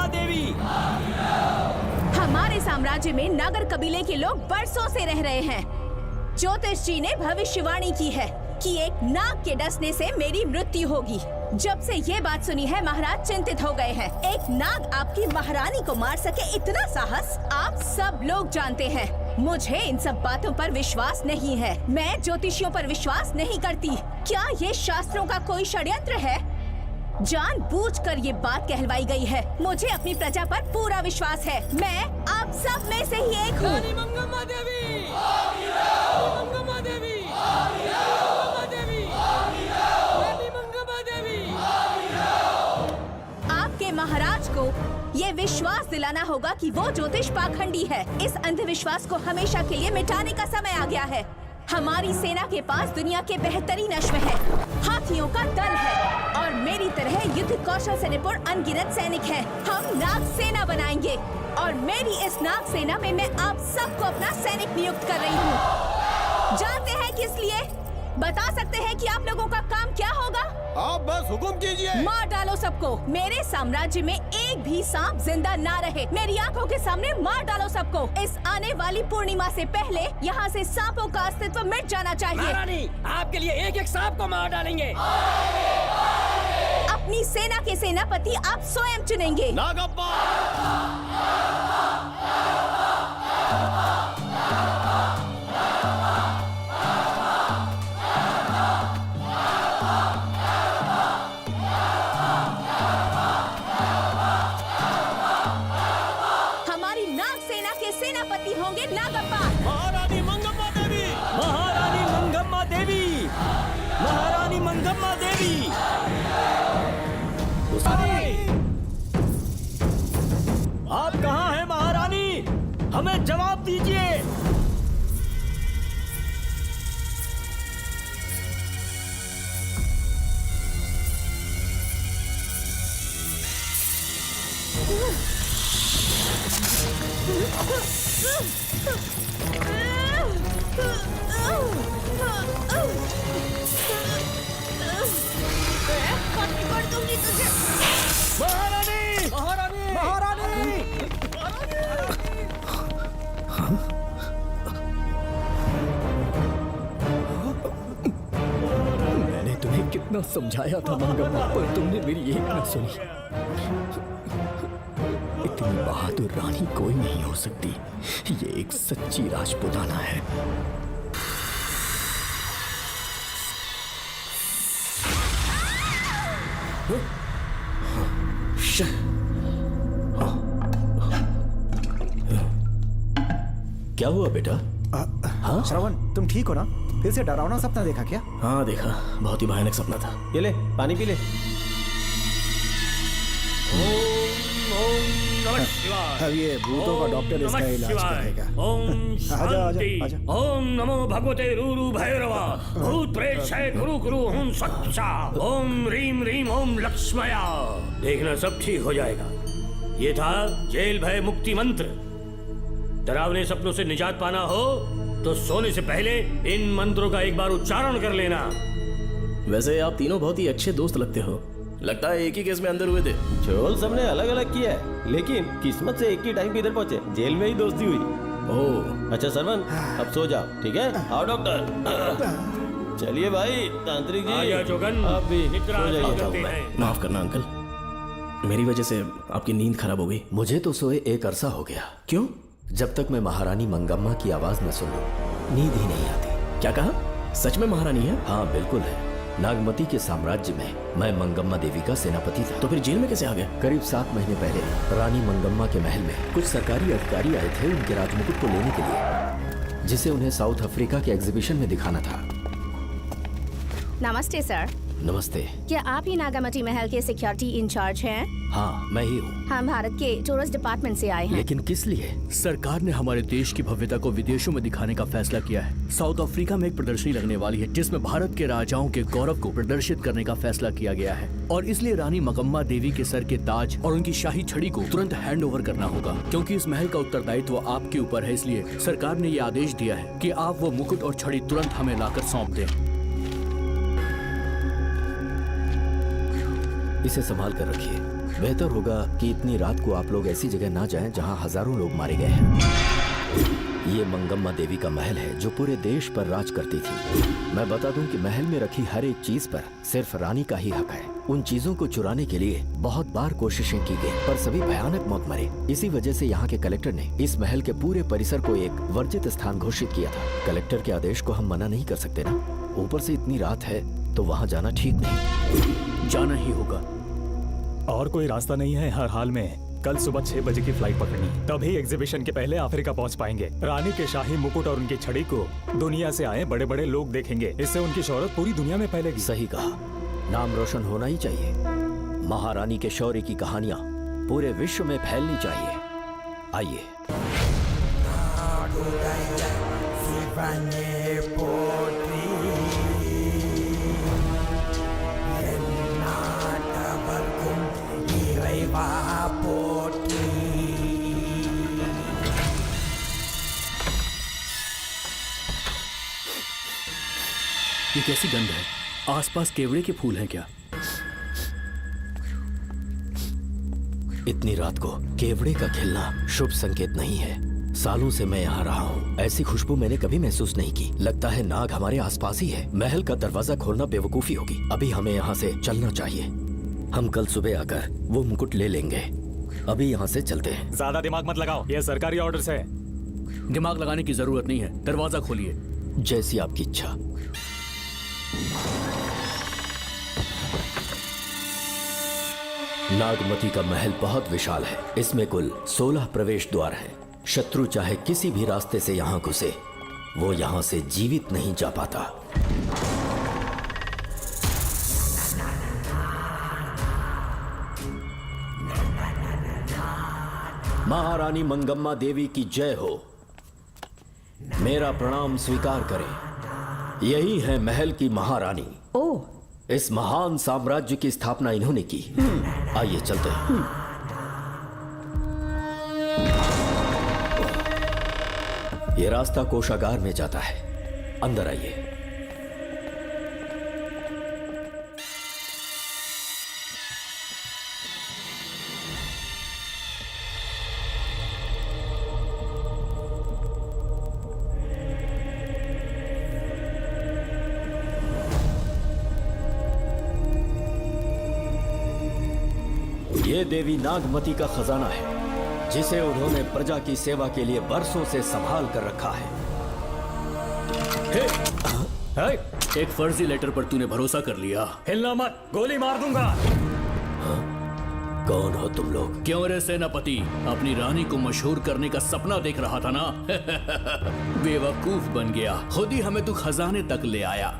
देवी। हमारे साम्राज्य में नागर कबीले के लोग बरसों से रह रहे हैं। ज्योतिष जी ने भविष्यवाणी की है कि एक नाग के डसने से मेरी मृत्यु होगी। जब से ये बात सुनी है महाराज चिंतित हो गए हैं। एक नाग आपकी महारानी को मार सके इतना साहस आप सब लोग जानते हैं। मुझे इन सब बातों पर विश्वास नहीं है। मैं ज्योतिषियों पर विश्वास नहीं करती। क्या ये शास्त्रों का कोई षड्यंत्र है? जानबूझकर ये बात कहलवाई गई है। मुझे अपनी प्रजा पर पूरा विश्वास है। मैं आप सब में से ही एक हूँ। रानी मंगम्मा देवी, मंगम्मा देवी, मंगम्मा देवी, रानी मंगम्मा देवी। आपके महाराज को ये विश्वास दिलाना होगा कि वो ज्योतिष पाखंडी है। इस अंधविश्वास को हमेशा के लिए मिटाने का समय आ गया है। हमारी सेना के पास दुनिया के बेहतरीन अश्व है, हाथियों का दल है और मेरी तरह युद्ध कौशल से निपुण अनगिनत सैनिक हैं। हम नाग सेना बनाएंगे और मेरी इस नाग सेना में मैं आप सबको अपना सैनिक नियुक्त कर रही हूँ। जानते हैं किस लिए? बता सकते हैं कि आप लोगों का काम क्या होगा? आप बस हुक्म कीजिए। मार डालो सबको। मेरे साम्राज्य में एक भी सांप जिंदा ना रहे। मेरी आंखों के सामने मार डालो सबको। इस आने वाली पूर्णिमा से पहले यहाँ से सांपों का अस्तित्व मिट जाना चाहिए। महारानी, आपके लिए एक एक सांप को मार डालेंगे। अपनी सेना के सेनापति आप स्वयं चुनेंगे। नागप्पा। सेनापति होंगे नागप्पा। महारानी मंगम्मा देवी, महारानी मंगम्मा देवी, महारानी मंगम्मा देवी। आप कहाँ हैं महारानी? हमें जवाब दीजिए। महारानी, महारानी, महारानी। मैंने तुम्हें कितना समझाया था मंगम्मा, पर तुमने मेरी एक न सुनी। इतनी बहादुर रानी कोई नहीं हो सकती। ये एक सच्ची राजपुताना है। क्या हुआ बेटा? हाँ श्रवण, तुम ठीक हो ना? फिर से डरावना सपना देखा क्या? हाँ देखा, बहुत ही भयानक सपना था। ये ले पानी पी ले। अब ये भूतों का डॉक्टर इसका इलाज करेगा। ओम शांति। आजा। ओम नमो भगवते रूरु भैरवा। भूत प्रेत शय गुरु गुरु हुं सच्चा। ओम रीम रीम ओम लक्ष्मया। देखना सब ठीक हो जाएगा। ये था जेल भय मुक्ति मंत्र। डरावने सपनों से निजात पाना हो तो सोने से पहले इन मंत्रों का एक बार उच्चारण कर लेना। वैसे आप तीनों बहुत ही अच्छे दोस्त लगते हो। लगता है एक ही केस में अंदर हुए थे। झोल सबने अलग अलग किया है, लेकिन किस्मत से एक ही टाइम पे इधर पहुंचे। जेल में ही दोस्ती हुई। ओह अच्छा सरवन, अब सो जाओ, ठीक है? आओ डॉक्टर। चलिए भाई तांत्रिक जी। आया जोगन, अब भी निद्रा सो जाइए। करते हैं। माफ करना अंकल, मेरी वजह से आपकी नींद खराब हो गई। मुझे तो सोए एक अरसा हो गया। क्यों? जब तक मैं महारानी मंगम्मा की आवाज न सुन लूं, नींद ही नहीं आती। क्या कहा? सच में महारानी है? हाँ बिल्कुल है। नागमती के साम्राज्य में मैं मंगम्मा देवी का सेनापति था। तो फिर जेल में कैसे आ गए? करीब 7 महीने पहले रानी मंगम्मा के महल में कुछ सरकारी अधिकारी आए थे उनके राजमुकुट को लेने के लिए, जिसे उन्हें साउथ अफ्रीका के एग्जीबिशन में दिखाना था। नमस्ते सर। नमस्ते। क्या आप ही नागामती महल के सिक्योरिटी इंचार्ज हैं? हाँ मैं ही हूँ। हम भारत के टूरिस्ट डिपार्टमेंट से आए हैं। लेकिन किस लिए? सरकार ने हमारे देश की भव्यता को विदेशों में दिखाने का फैसला किया है। साउथ अफ्रीका में एक प्रदर्शनी लगने वाली है जिसमें भारत के राजाओं के गौरव को प्रदर्शित करने का फैसला किया गया है, और इसलिए रानी मंगम्मा देवी के सर के ताज और उनकी शाही छड़ी को तुरंत हैंड ओवर करना होगा। क्योंकि इस महल का उत्तरदायित्व आपके ऊपर है, इसलिए सरकार ने ये आदेश दिया है कि आप वो मुकुट और छड़ी तुरंत हमें लाकर सौंप दें। इसे संभाल कर रखिए। बेहतर होगा कि इतनी रात को आप लोग ऐसी जगह ना जाएं जहां हजारों लोग मारे गए हैं। ये मंगम्मा देवी का महल है जो पूरे देश पर राज करती थी। मैं बता दूं कि महल में रखी हर एक चीज पर सिर्फ रानी का ही हक है। उन चीजों को चुराने के लिए बहुत बार कोशिशें की गई, पर सभी भयानक मौत मरे। इसी वजह से यहाँ के कलेक्टर ने इस महल के पूरे परिसर को एक वर्जित स्थान घोषित किया था। कलेक्टर के आदेश को हम मना नहीं कर सकते ना। ऊपर से इतनी रात है तो वहाँ जाना ठीक नहीं। जाना ही होगा। और कोई रास्ता नहीं है। हर हाल में कल सुबह 6 बजे की फ्लाइट पकड़नी, तभी एग्जीबिशन के पहले अफ्रीका पहुंच पाएंगे। रानी के शाही मुकुट और उनकी छड़ी को दुनिया से आए बड़े बड़े लोग देखेंगे। इससे उनकी शोहरत पूरी दुनिया में फैलेगी। सही कहा, नाम रोशन होना ही चाहिए। महारानी के शौर्य की कहानियां पूरे विश्व में फैलनी चाहिए। आइए। ये कैसी गंध है? आसपास केवड़े के फूल हैं क्या? इतनी रात को केवड़े का खिलना शुभ संकेत नहीं है। सालों से मैं यहाँ रहा हूँ, ऐसी खुशबू मैंने कभी महसूस नहीं की। लगता है नाग हमारे आसपास ही है। महल का दरवाजा खोलना बेवकूफी होगी। अभी हमें यहाँ से चलना चाहिए। हम कल सुबह आकर वो मुकुट ले लेंगे। अभी यहाँ से चलते हैं। ज्यादा दिमाग मत लगाओ, ये सरकारी ऑर्डर्स है। दिमाग लगाने की जरूरत नहीं है। दरवाजा खोलिए। जैसी आपकी इच्छा। नागमती का महल बहुत विशाल है। इसमें कुल 16 प्रवेश द्वार हैं। शत्रु चाहे किसी भी रास्ते से यहाँ घुसे, वो यहाँ से जीवित नहीं जा पाता। महारानी मंगम्मा देवी की जय हो। मेरा प्रणाम स्वीकार करें। यही है महल की महारानी। ओह, इस महान साम्राज्य की स्थापना इन्होंने की। आइए चलते हैं। ये रास्ता कोषागार में जाता है। अंदर आइए। ये देवी नागमती का खजाना है, जिसे उन्होंने प्रजा की सेवा के लिए बरसों से संभाल कर रखा है। एक फर्जी लेटर पर तूने भरोसा कर लिया। हिलना मत, गोली मार दूंगा। कौन हो तुम लोग? क्यों रे सेनापति, अपनी रानी को मशहूर करने का सपना देख रहा था ना? बेवकूफ बन गया। खुद ही हमें तू खजाने तक ले आया।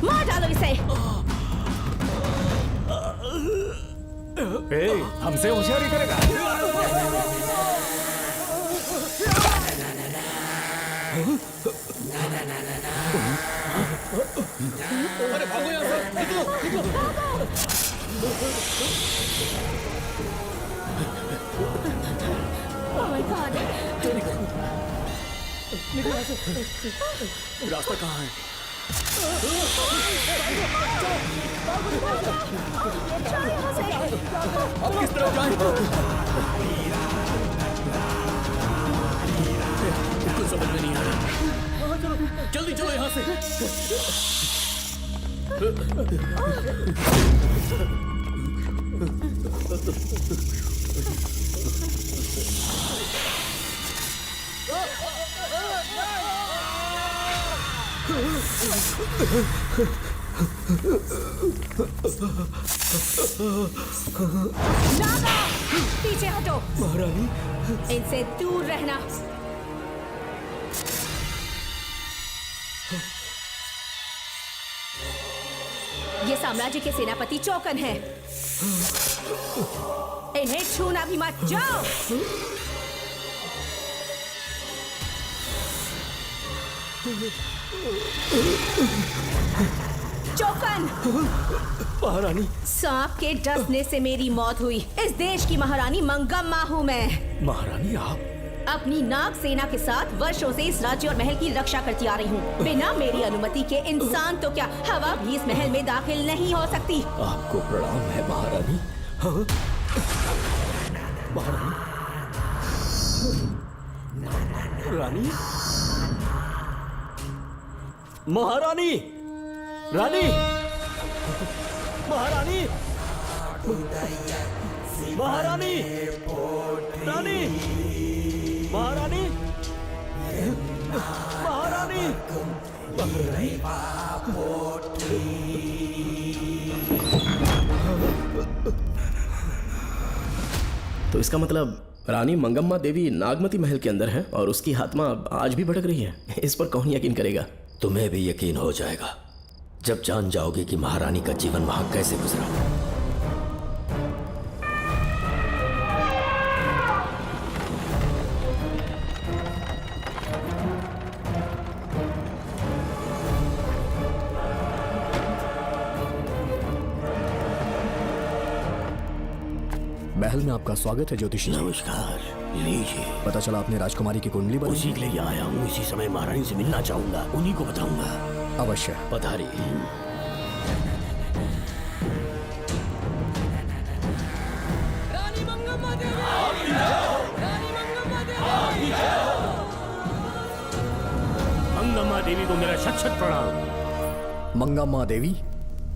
मार डालो इसे। हमसे होशियारी करेगा। अरे भागो यहाँ से, निकलो, रास्ता कहाँ है? अब किस तरफ जाएं? कुछ समझ में नहीं आ रहा। जल्दी चलो यहाँ से। नागा, पीछे हटो। महारानी, इनसे दूर रहना। ये साम्राज्य के सेनापति चौकन हैं। इन्हें छूना भी मत। जाओ। चौकन। महारानी। सांप के डसने से मेरी मौत हुई। इस देश की महारानी मंगम्मा हूँ मैं। महारानी आप? अपनी नाग सेना के साथ वर्षों से इस राज्य और महल की रक्षा करती आ रही हूँ। बिना मेरी अनुमति के इंसान तो क्या हवा भी इस महल में दाखिल नहीं हो सकती। आपको प्रणाम है महारानी। हाँ? महारानी। रानी। महारानी। रानी। महारानी। महारानी। रानी। महारानी। महारानी। तो इसका मतलब रानी मंगम्मा देवी नागमती महल के अंदर है और उसकी आत्मा आज भी भटक रही है। इस पर कौन यकीन करेगा? तुम्हें भी यकीन हो जाएगा जब जान जाओगे कि महारानी का जीवन वहां कैसे गुजरा। महल में आपका स्वागत है ज्योतिषी जी। नमस्कार। लीजिए। पता चला आपने राजकुमारी की कुंडली बनाई। उसी के लिए आया हूँ। इसी समय महारानी से मिलना चाहूंगा, उन्हीं को बताऊंगा। अवश्य। पधारिए। रानी मंगम्मा देवी। रानी मंगम्मा देवी। मंगम्मा देवी को मेरा शत शत प्रणाम। मंगम्मा देवी,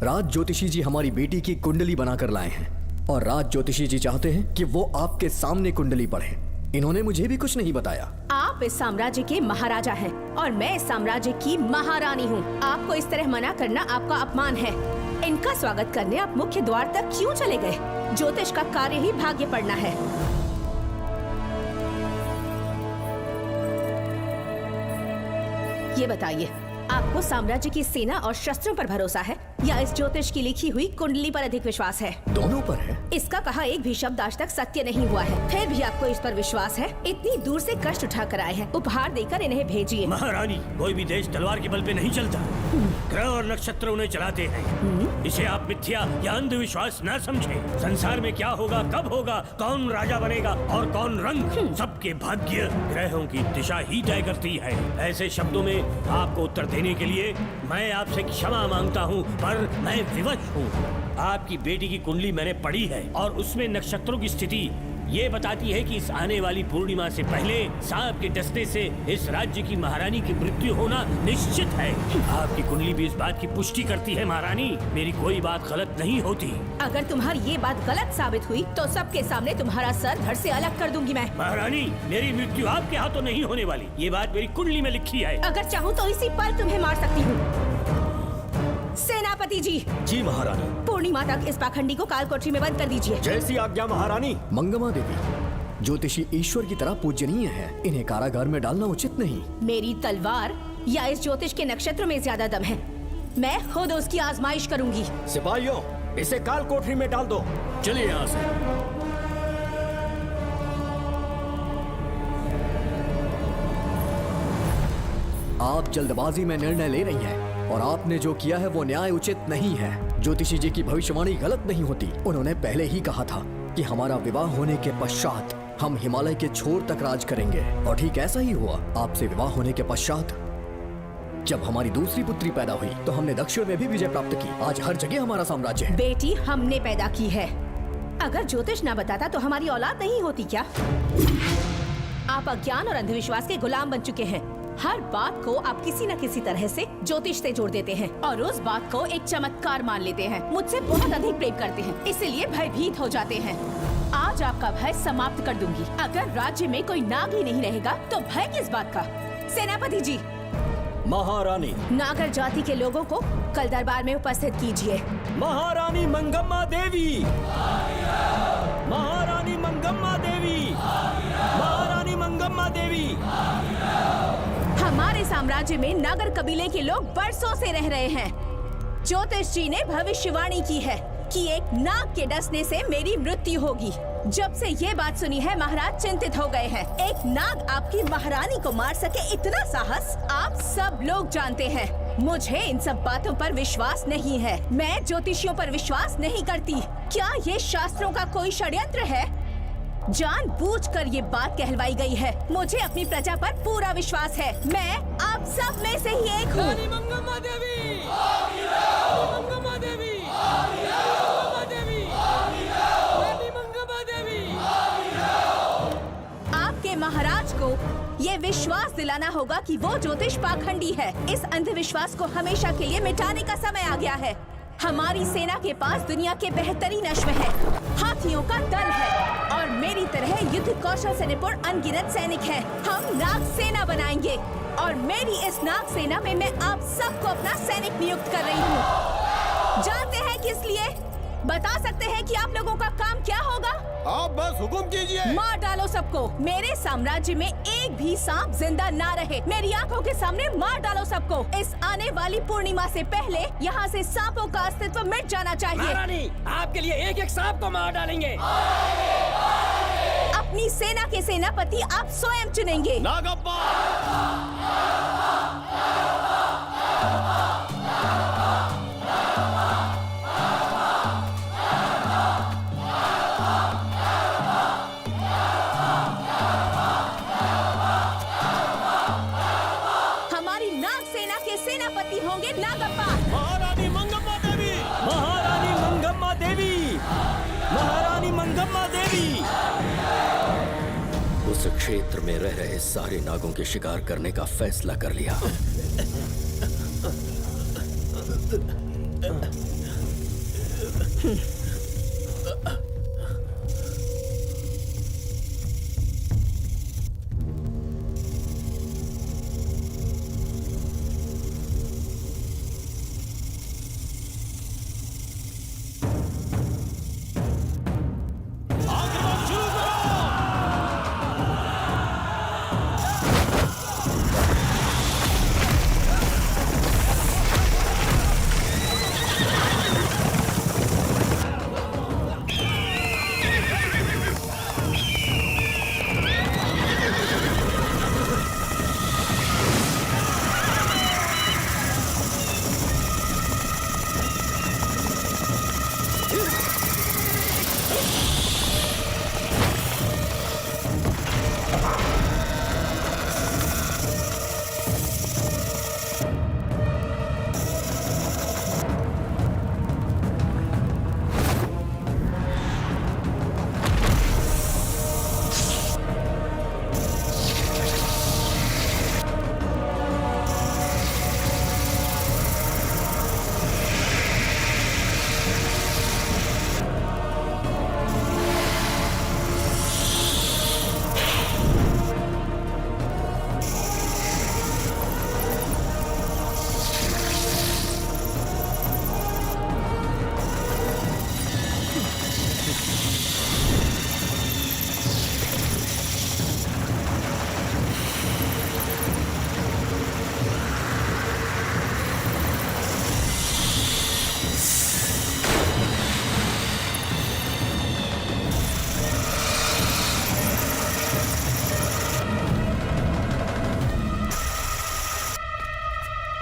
राज ज्योतिषी जी हमारी बेटी की कुंडली बनाकर लाए हैं और राज ज्योतिषी जी चाहते हैं कि वो आपके सामने कुंडली पढ़े। इन्होंने मुझे भी कुछ नहीं बताया। आप इस साम्राज्य के महाराजा हैं और मैं इस साम्राज्य की महारानी हूँ। आपको इस तरह मना करना आपका अपमान है। इनका स्वागत करने आप मुख्य द्वार तक क्यों चले गए? ज्योतिष का कार्य ही भाग्य पढ़ना है। ये बताइए, आपको साम्राज्य की सेना और शस्त्रों पर भरोसा है या इस ज्योतिष की लिखी हुई कुंडली पर अधिक विश्वास है? दोनों पर है। इसका कहा एक भी शब्द आज तक सत्य नहीं हुआ है, फिर भी आपको इस पर विश्वास है? इतनी दूर से कष्ट उठा कर आए हैं, उपहार देकर इन्हें भेजिए। महारानी, कोई भी देश तलवार के बल पे नहीं चलता। ग्रह और नक्षत्र उन्हें चलाते हैं। इसे आप मिथ्या या अंधविश्वास न समझें। संसार में क्या होगा, कब होगा, कौन राजा बनेगा और कौन रंग, सबके भाग्य ग्रहों की दिशा ही तय करती है। ऐसे शब्दों में आपको उत्तर देने के लिए मैं आपसे क्षमा मांगता हूँ, पर मैं विवश हूँ। आपकी बेटी की कुंडली मैंने पढ़ी है और उसमें नक्षत्रों की स्थिति ये बताती है कि इस आने वाली पूर्णिमा से पहले सांप के डसने से इस राज्य की महारानी की मृत्यु होना निश्चित है। आपकी कुंडली भी इस बात की पुष्टि करती है। महारानी, मेरी कोई बात गलत नहीं होती। अगर तुम्हारी ये बात गलत साबित हुई तो सबके सामने तुम्हारा सर धड़ से अलग कर दूंगी मैं। महारानी, मेरी मृत्यु आपके हाथों नहीं होने वाली, ये बात मेरी कुंडली में लिखी है। अगर चाहूँ तो इसी पल तुम्हें मार सकती हूँ। सेनापति जी। जी महारानी। पूर्णिमा तक इस पाखंडी को कालकोठरी में बंद कर दीजिए। जैसी आज्ञा महारानी। मंगम्मा देवी, ज्योतिषी ईश्वर की तरह पूजनीय है, इन्हें कारागार में डालना उचित नहीं। मेरी तलवार या इस ज्योतिष के नक्षत्रों में ज्यादा दम है। मैं खुद उसकी आजमाइश करूंगी। सिपाहियों, इसे काल कोठरी में डाल दो। चलिए यहाँ से। आप जल्दबाजी में निर्णय ले रही हैं और आपने जो किया है वो न्याय उचित नहीं है। ज्योतिषी जी की भविष्यवाणी गलत नहीं होती। उन्होंने पहले ही कहा था कि हमारा विवाह होने के पश्चात हम हिमालय के छोर तक राज करेंगे और ठीक ऐसा ही हुआ। आपसे विवाह होने के पश्चात जब हमारी दूसरी पुत्री पैदा हुई तो हमने दक्षिण में भी विजय प्राप्त की। आज हर जगह हमारा साम्राज्य है। बेटी हमने पैदा की है। अगर ज्योतिष ना बताता तो हमारी औलाद नहीं होती क्या? आप अज्ञान और अंधविश्वास के गुलाम बन चुके हैं। हर बात को आप किसी न किसी तरह से ज्योतिष से जोड़ देते हैं और उस बात को एक चमत्कार मान लेते हैं। मुझसे बहुत अधिक प्रेम करते हैं, इसीलिए भयभीत हो जाते हैं। आज आपका भय समाप्त कर दूंगी। अगर राज्य में कोई नाग ही नहीं रहेगा तो भय किस बात का? सेनापति जी। महारानी। नागर जाति के लोगों को कल दरबार में उपस्थित कीजिए। महारानी मंगम्मा देवी। महारानी मंगम्मा देवी। महारानी मंगम्मा देवी। हमारे साम्राज्य में नागर कबीले के लोग बरसों से रह रहे हैं। ज्योतिष जी ने भविष्यवाणी की है कि एक नाग के डसने से मेरी मृत्यु होगी। जब से ये बात सुनी है महाराज चिंतित हो गए हैं। एक नाग आपकी महारानी को मार सके इतना साहस आप सब लोग जानते हैं। मुझे इन सब बातों पर विश्वास नहीं है। मैं ज्योतिषियों पर विश्वास नहीं करती। क्या ये शास्त्रों का कोई षड्यंत्र है? जानबूझकर ये बात कहलवाई गई है। मुझे अपनी प्रजा पर पूरा विश्वास है। मैं आप सब में से ही एक हूँ। रानी मंगम्मा देवी, रानी मंगम्मा देवी, रानी मंगम्मा देवी। आपके महाराज को ये विश्वास दिलाना होगा कि वो ज्योतिष पाखंडी है। इस अंधविश्वास को हमेशा के लिए मिटाने का समय आ गया है। हमारी सेना के पास दुनिया के बेहतरीन अश्व है, हाथियों का दल है और मेरी तरह युद्ध कौशल से निपुण अनगिनत सैनिक हैं। हम नाग सेना बनाएंगे और मेरी इस नाग सेना में मैं आप सबको अपना सैनिक नियुक्त कर रही हूँ। जानते हैं किस लिए? बता सकते हैं कि आप लोगों का काम क्या होगा? आप बस हुक्म कीजिए। मार डालो सबको। मेरे साम्राज्य में एक भी सांप जिंदा ना रहे। मेरी आंखों के सामने मार डालो सबको। इस आने वाली पूर्णिमा से पहले यहाँ से सांपों का अस्तित्व मिट जाना चाहिए। महारानी, आपके लिए एक एक सांप को मार डालेंगे। अपनी सेना के सेनापति आप स्वयं चुनेंगे। नागप्पा, हमारी नाग सेना के सेनापति होंगे नागप्पा। महारानी मंगम्मा देवी, महारानी मंगम्मा देवी, महारानी मंगम्मा देवी। उस क्षेत्र में रह रहे सारे नागों के शिकार करने का फैसला कर लिया।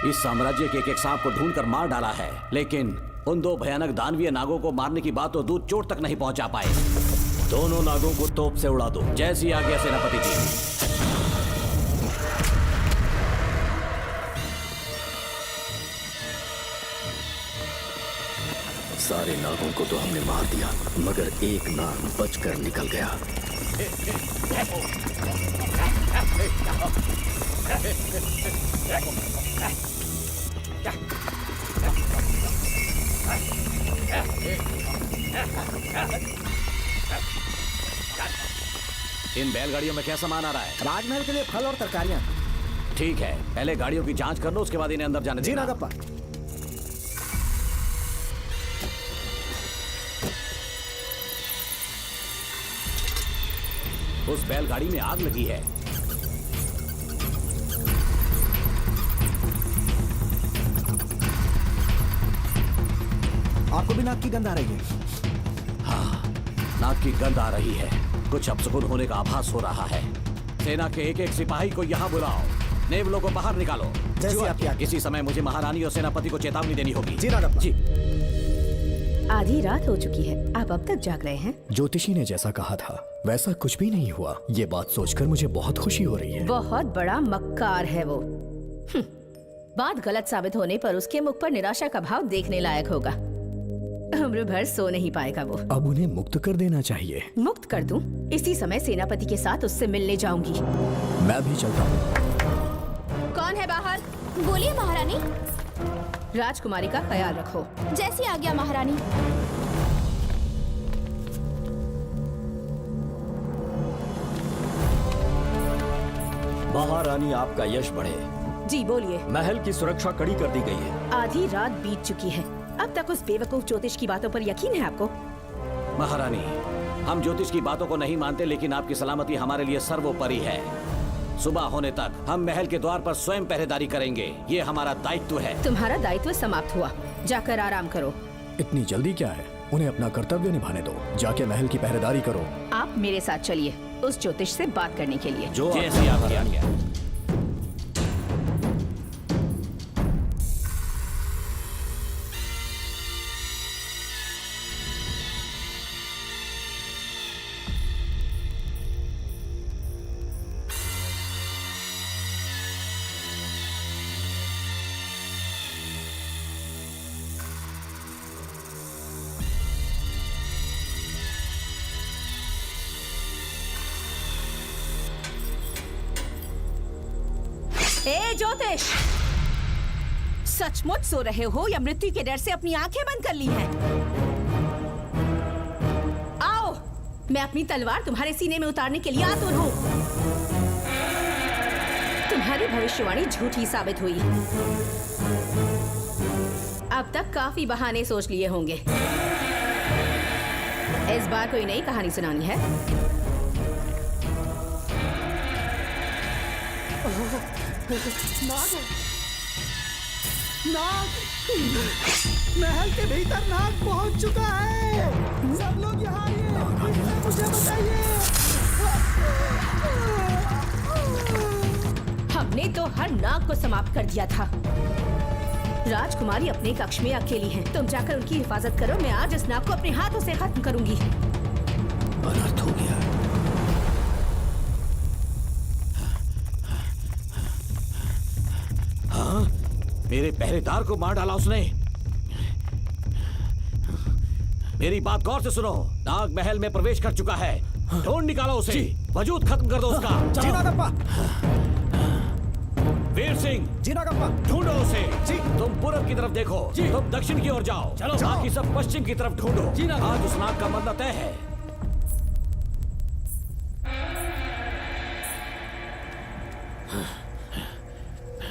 इस साम्राज्य के एक सांप को ढूंढकर मार डाला है, लेकिन उन दो भयानक दानवीय नागों को मारने की बात तो दूध चोट तक नहीं पहुंचा पाए। दोनों नागों को तोप से उड़ा दो। जैसी आज्ञा सेनापति जी। सारे नागों को तो हमने मार दिया, मगर एक नाग बचकर निकल गया। इन बैलगाड़ियों में क्या सामान आ रहा है? राजमहल के लिए फल और तरकारियां। ठीक है, पहले गाड़ियों की जांच कर लो, उसके बाद इन्हें अंदर जाने जी देना। नागप्पा। उस बैलगाड़ी में आग लगी है। आपको भी नाक की गंध आ रही है? हाँ, नाक की गंध आ रही है। कुछ अपशकुन होने का आभास हो रहा है। सेना के एक एक सिपाही को यहाँ बुलाओ। नेवलों को बाहर निकालो। जैसी आपकी आज्ञा। इसी समय मुझे महारानी और सेनापति को चेतावनी देनी होगी। जी नागप्पा। जी। आधी रात हो चुकी है, आप अब तक जाग रहे हैं? ज्योतिषी ने जैसा कहा था वैसा कुछ भी नहीं हुआ। ये बात सोचकर मुझे बहुत खुशी हो रही है। बहुत बड़ा मक्कार है वो। बात गलत साबित होने पर उसके मुख पर निराशा का भाव देखने लायक होगा। उम्र भर सो नहीं पाएगा वो। अब उन्हें मुक्त कर देना चाहिए। मुक्त कर दूं? इसी समय सेनापति के साथ उससे मिलने जाऊंगी। मैं भी चलता हूँ। कौन है बाहर? बोलिए महारानी। राजकुमारी का ख्याल रखो। जैसी आज्ञा महारानी। महारानी, आपका यश बढ़े। जी बोलिए। महल की सुरक्षा कड़ी कर दी गई है। आधी रात बीत चुकी है, अब तक उस बेवकूफ ज्योतिष की बातों पर यकीन है आपको? महारानी, हम ज्योतिष की बातों को नहीं मानते, लेकिन आपकी सलामती हमारे लिए सर्वोपरि है। सुबह होने तक हम महल के द्वार पर स्वयं पहरेदारी करेंगे। ये हमारा दायित्व है। तुम्हारा दायित्व समाप्त हुआ, जाकर आराम करो। इतनी जल्दी क्या है? उन्हें अपना कर्तव्य निभाने दो। जाके महल की पहरेदारी करो। आप मेरे साथ चलिए उस ज्योतिष से बात करने के लिए। जो जैसी आपकी आज्ञा। ए ज्योतिष, सचमुच सो रहे हो या मृत्यु के डर से अपनी आंखें बंद कर ली हैं? आओ, मैं अपनी तलवार तुम्हारे सीने में उतारने के लिए आतुर हूँ। तुम्हारी भविष्यवाणी झूठी साबित हुई। अब तक काफी बहाने सोच लिए होंगे। इस बार कोई नई कहानी सुनानी है? नाग! नाग! महल के भीतर नाग पहुंच चुका है। सब लोग यहाँ आइए, मुझे बताइए। हमने तो हर नाग को समाप्त कर दिया था। राजकुमारी अपने कक्ष में अकेली है। तुम जाकर उनकी हिफाजत करो। मैं आज इस नाग को अपने हाथों से खत्म करूंगी। अनर्थ हो गया। हाँ? मेरे पहरेदार को मार डाला उसने। मेरी बात गौर से सुनो। नाग महल में प्रवेश कर चुका है। ढूंढ निकालो उसे। वजूद खत्म कर दो उसका। जी नागप्पा। वीर सिंह, जी नागप्पा। ढूंढो उसे। जी। तुम पूरब की तरफ देखो। तुम दक्षिण की ओर जाओ। चलो। बाकी सब पश्चिम की तरफ ढूंढो। जी नागप्पा। आज उस नाग का मरना तय है।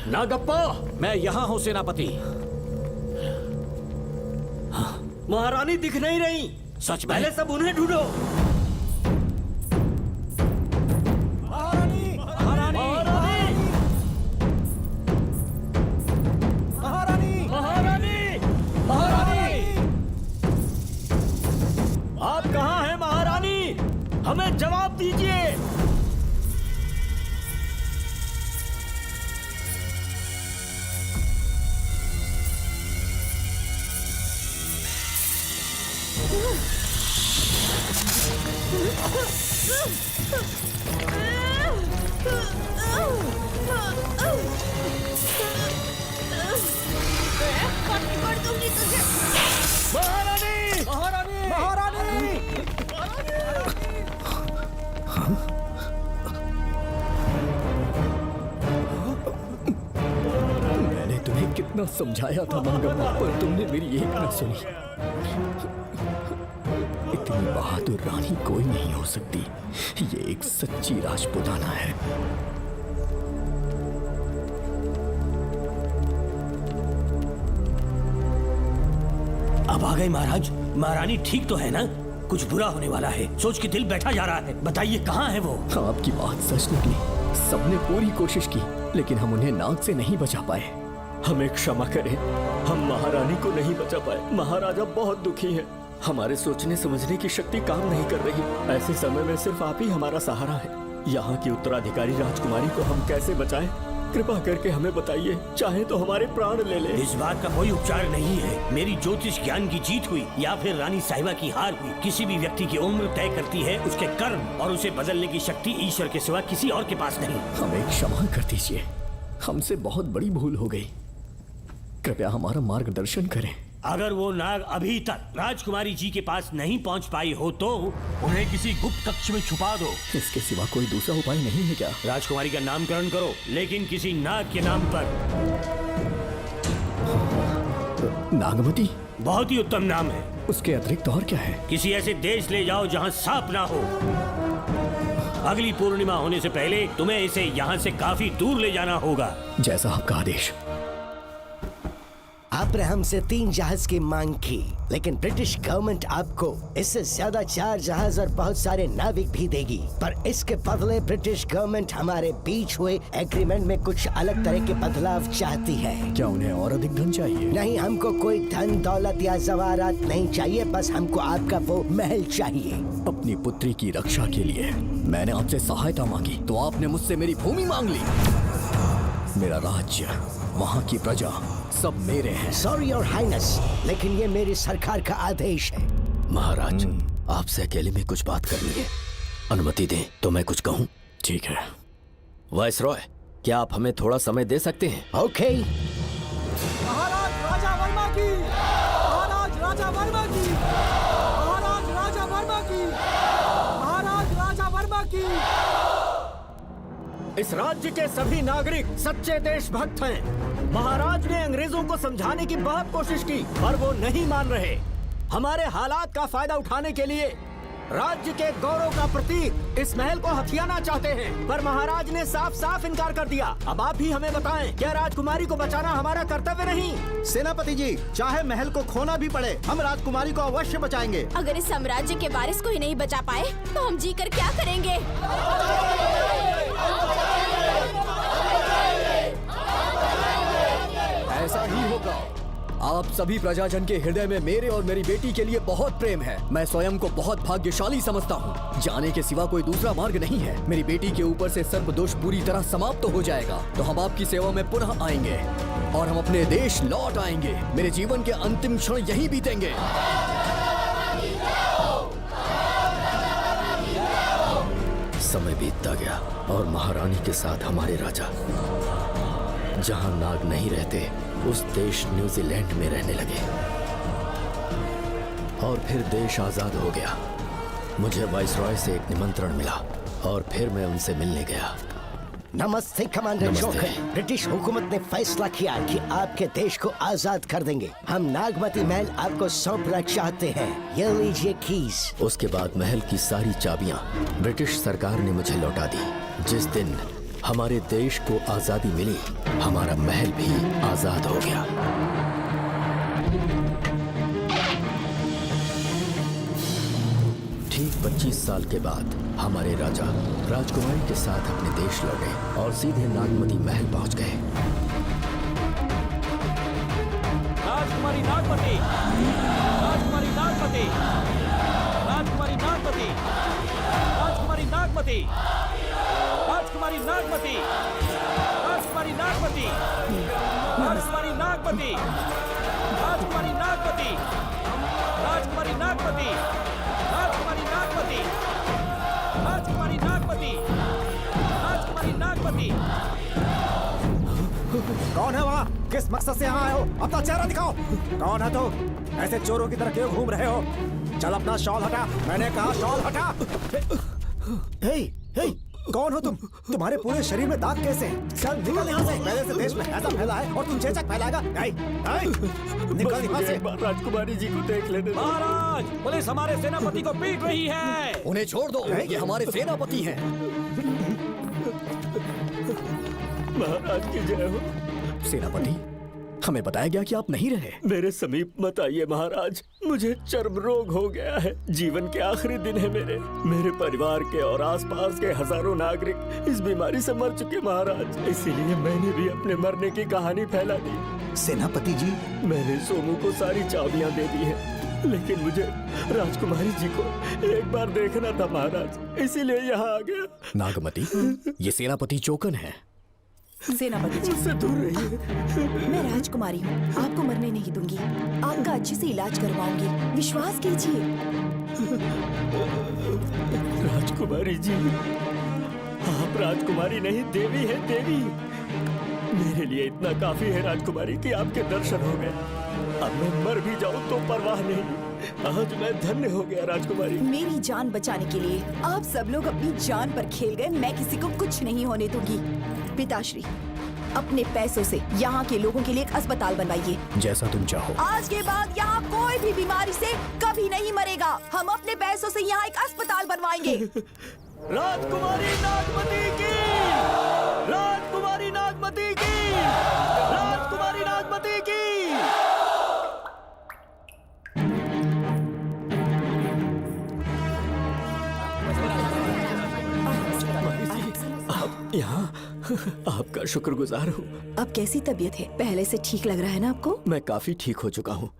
नागप्पा, मैं यहाँ हूँ सेनापति। महारानी दिख नहीं रही। सच में? पहले सब उन्हें ढूंढो। महारानी! महारानी! महारानी! महारानी! महारानी! आप कहाँ हैं महारानी? हमें जवाब दीजिए। महारानी! महारानी! महारानी! मैंने तुम्हें कितना समझाया था मंगम्मा, पर तुमने मेरी एक न सुनी। इतनी बहादुर रानी कोई नहीं हो सकती। ये एक सच्ची राजपुताना है। अब आ गए महाराज। महारानी ठीक तो है ना? कुछ बुरा होने वाला है, सोच के दिल बैठा जा रहा है। बताइए कहाँ है वो? आपकी बात सच निकली। सबने पूरी कोशिश की, लेकिन हम उन्हें नाग से नहीं बचा पाए। हमें क्षमा करें, हम महारानी को नहीं बचा पाए। महाराजा बहुत दुखी हैं। हमारे सोचने समझने की शक्ति काम नहीं कर रही। ऐसे समय में सिर्फ आप ही हमारा सहारा है। यहाँ की उत्तराधिकारी राजकुमारी को हम कैसे बचाएं? कृपा करके हमें बताइए, चाहे तो हमारे प्राण ले ले। इस बात का कोई उपचार नहीं है। मेरी ज्योतिष ज्ञान की जीत हुई या फिर रानी साहिबा की हार हुई। किसी भी व्यक्ति की उम्र तय करती है उसके कर्म, और उसे बदलने की शक्ति ईश्वर के सिवा किसी और के पास नहीं। हमें क्षमा कर दीजिए, हमसे बहुत बड़ी भूल हो गई। कृपया हमारा मार्गदर्शन करें। अगर वो नाग अभी तक राजकुमारी जी के पास नहीं पहुंच पाई हो तो उन्हें किसी गुप्त कक्ष में छुपा दो। इसके सिवा कोई दूसरा उपाय नहीं है क्या? राजकुमारी का नामकरण करो, लेकिन किसी नाग के नाम पर। नागमती बहुत ही उत्तम नाम है। उसके अतिरिक्त और क्या है? किसी ऐसे देश ले जाओ जहाँ सांप ना हो। अगली पूर्णिमा होने से पहले तुम्हें इसे यहाँ से काफी दूर ले जाना होगा। जैसा आपका आदेश। आपने हमसे 3 जहाज की मांग की, लेकिन ब्रिटिश गवर्नमेंट आपको इससे ज्यादा 4 जहाज और बहुत सारे नाविक भी देगी। पर इसके बदले ब्रिटिश गवर्नमेंट हमारे बीच हुए एग्रीमेंट में कुछ अलग तरह के बदलाव चाहती है। क्या उन्हें और अधिक धन चाहिए? नहीं, हमको कोई धन दौलत या जवाहरात नहीं चाहिए, बस हमको आपका वो महल चाहिए। अपनी पुत्री की रक्षा के लिए मैंने आपसे सहायता मांगी तो आपने मुझसे मेरी भूमि मांग ली। मेरा राज्य, वहाँ की प्रजा सब मेरे हैं। सॉरी योर हाइनेस, लेकिन ये मेरी सरकार का आदेश है। महाराज, आपसे अकेले में कुछ बात करनी है। अनुमति दें तो मैं कुछ कहूँ? ठीक है। वायसरॉय, क्या आप हमें थोड़ा समय दे सकते हैं? ओके। महाराज राजा वर्मा की, महाराज राजा वर्मा की, महाराज राजा वर्मा की, महाराज राजा वर्मा की। इस राज्य के सभी नागरिक सच्चे देशभक्त हैं। महाराज ने अंग्रेजों को समझाने की बहुत कोशिश की, पर वो नहीं मान रहे। हमारे हालात का फायदा उठाने के लिए राज्य के गौरव का प्रतीक इस महल को हथियाना चाहते हैं, पर महाराज ने साफ साफ इनकार कर दिया। अब आप ही हमें बताएं, क्या राजकुमारी को बचाना हमारा कर्तव्य नहीं? सेनापति जी, चाहे महल को खोना भी पड़े, हम राजकुमारी को अवश्य बचाएंगे। अगर इस साम्राज्य के वारिस को ही नहीं बचा पाए तो हम जीकर क्या करेंगे? ऐसा ही होगा। आप सभी प्रजाजन के हृदय में मेरे और मेरी बेटी के लिए बहुत प्रेम है। मैं स्वयं को बहुत भाग्यशाली समझता हूँ। जाने के सिवा कोई दूसरा मार्ग नहीं है। मेरी बेटी के ऊपर से सर्प दोष पूरी तरह समाप्त हो जाएगा तो हम आपकी सेवा में पुनः आएंगे और हम अपने देश लौट आएंगे। मेरे जीवन के अंतिम क्षण यहीं बीतेंगे। समय बीतता गया और महारानी के साथ हमारे राजा जहां नाग नहीं रहते उस देश न्यूजीलैंड में रहने लगे और फिर देश आजाद हो गया। मुझे वाइसरॉय से एक निमंत्रण मिला और फिर मैं उनसे मिलने गया। नमस्ते कमांडर जोकर। ब्रिटिश हुकूमत ने फैसला किया कि आपके देश को आजाद कर देंगे। हम नागमती महल आपको सौंपना चाहते हैं। ये लीजिए कीज। उसके बाद महल की सारी चाबियां ब्रिटिश सरकार ने मुझे लौटा दी। जिस दिन हमारे देश को आजादी मिली, हमारा महल भी आजाद हो गया। ठीक 25 साल के बाद हमारे राजा राजकुमारी के साथ अपने देश लौटे और सीधे नागमती महल पहुंच गए। राजकुमारी नागमती, राजकुमारी नागमती, राजकुमारी नागमती, राजकुमारी नागमती, राजकुमारी नागमती, राजकुमारी नागमती, राजकुमारी नागमती, राजकुमारी नागमती, राजकुमारी नागमती, राजकुमारी नागमती, राजकुमारी नागमती, राजकुमारी नागमती। कौन है वहाँ? किस मकसद से यहाँ आए हो? अपना चेहरा दिखाओ। कौन है तो? ऐसे चोरों की तरह क्यों घूम रहे हो? चल अपना शॉल हटा। मैंने कहा शॉल हटा। हे, हे, कौन हो तुम? तुम्हारे पूरे शरीर में दाग कैसे हैं? चल निकल यहाँ से। पहले से देश में ऐसा फैला है और तुम चेचक फैलाएगा? निकल यहाँ से। राजकुमारी जी को देख लेने। महाराज, पुलिस हमारे सेनापति को पीट रही है। उन्हें छोड़ दो, ये हमारे सेनापति हैं। महाराज की जय हो। सेनापति, हमें बताया गया कि आप नहीं रहे। मेरे समीप मत आइए महाराज, मुझे चर्म रोग हो गया है। जीवन के आखिरी दिन है मेरे परिवार के और आसपास के हजारों नागरिक इस बीमारी से मर चुके महाराज। इसीलिए मैंने भी अपने मरने की कहानी फैला दी। सेनापति जी, मैंने सोमू को सारी चाबियां दे दी है, लेकिन मुझे राजकुमारी जी को एक बार देखना था महाराज, इसीलिए यहाँ आ गया। नागमती, ये सेनापति चोकन है। सेनापति जी, मुझसे दूर रहिए। मैं राजकुमारी हूँ, आपको मरने नहीं दूंगी। आपका अच्छे से इलाज करवाऊंगी, विश्वास कीजिए। राजकुमारी जी, आप राजकुमारी नहीं देवी है, देवी। मेरे लिए इतना काफी है राजकुमारी कि आपके दर्शन हो गए। अब मैं मर भी जाऊं तो परवाह नहीं। आज मैं धन्य हो गया राजकुमारी। मेरी जान बचाने के लिए आप सब लोग अपनी जान पर खेल गए। मैं किसी को कुछ नहीं होने दूंगी। पिताश्री, अपने पैसों से यहाँ के लोगों के लिए एक अस्पताल बनवाइए। जैसा तुम चाहो। आज के बाद यहाँ कोई भी बीमारी से कभी नहीं मरेगा। हम अपने पैसों से यहाँ एक अस्पताल बनवाएंगे। राजकुमारी नागमती की, राजकुमारी नागमती की, राजकुमारी नागमती की। आप यहाँ, आपका शुक्रगुजार हूँ। अब कैसी तबीयत है? पहले से ठीक लग रहा है ना आपको? मैं काफी ठीक हो चुका हूँ।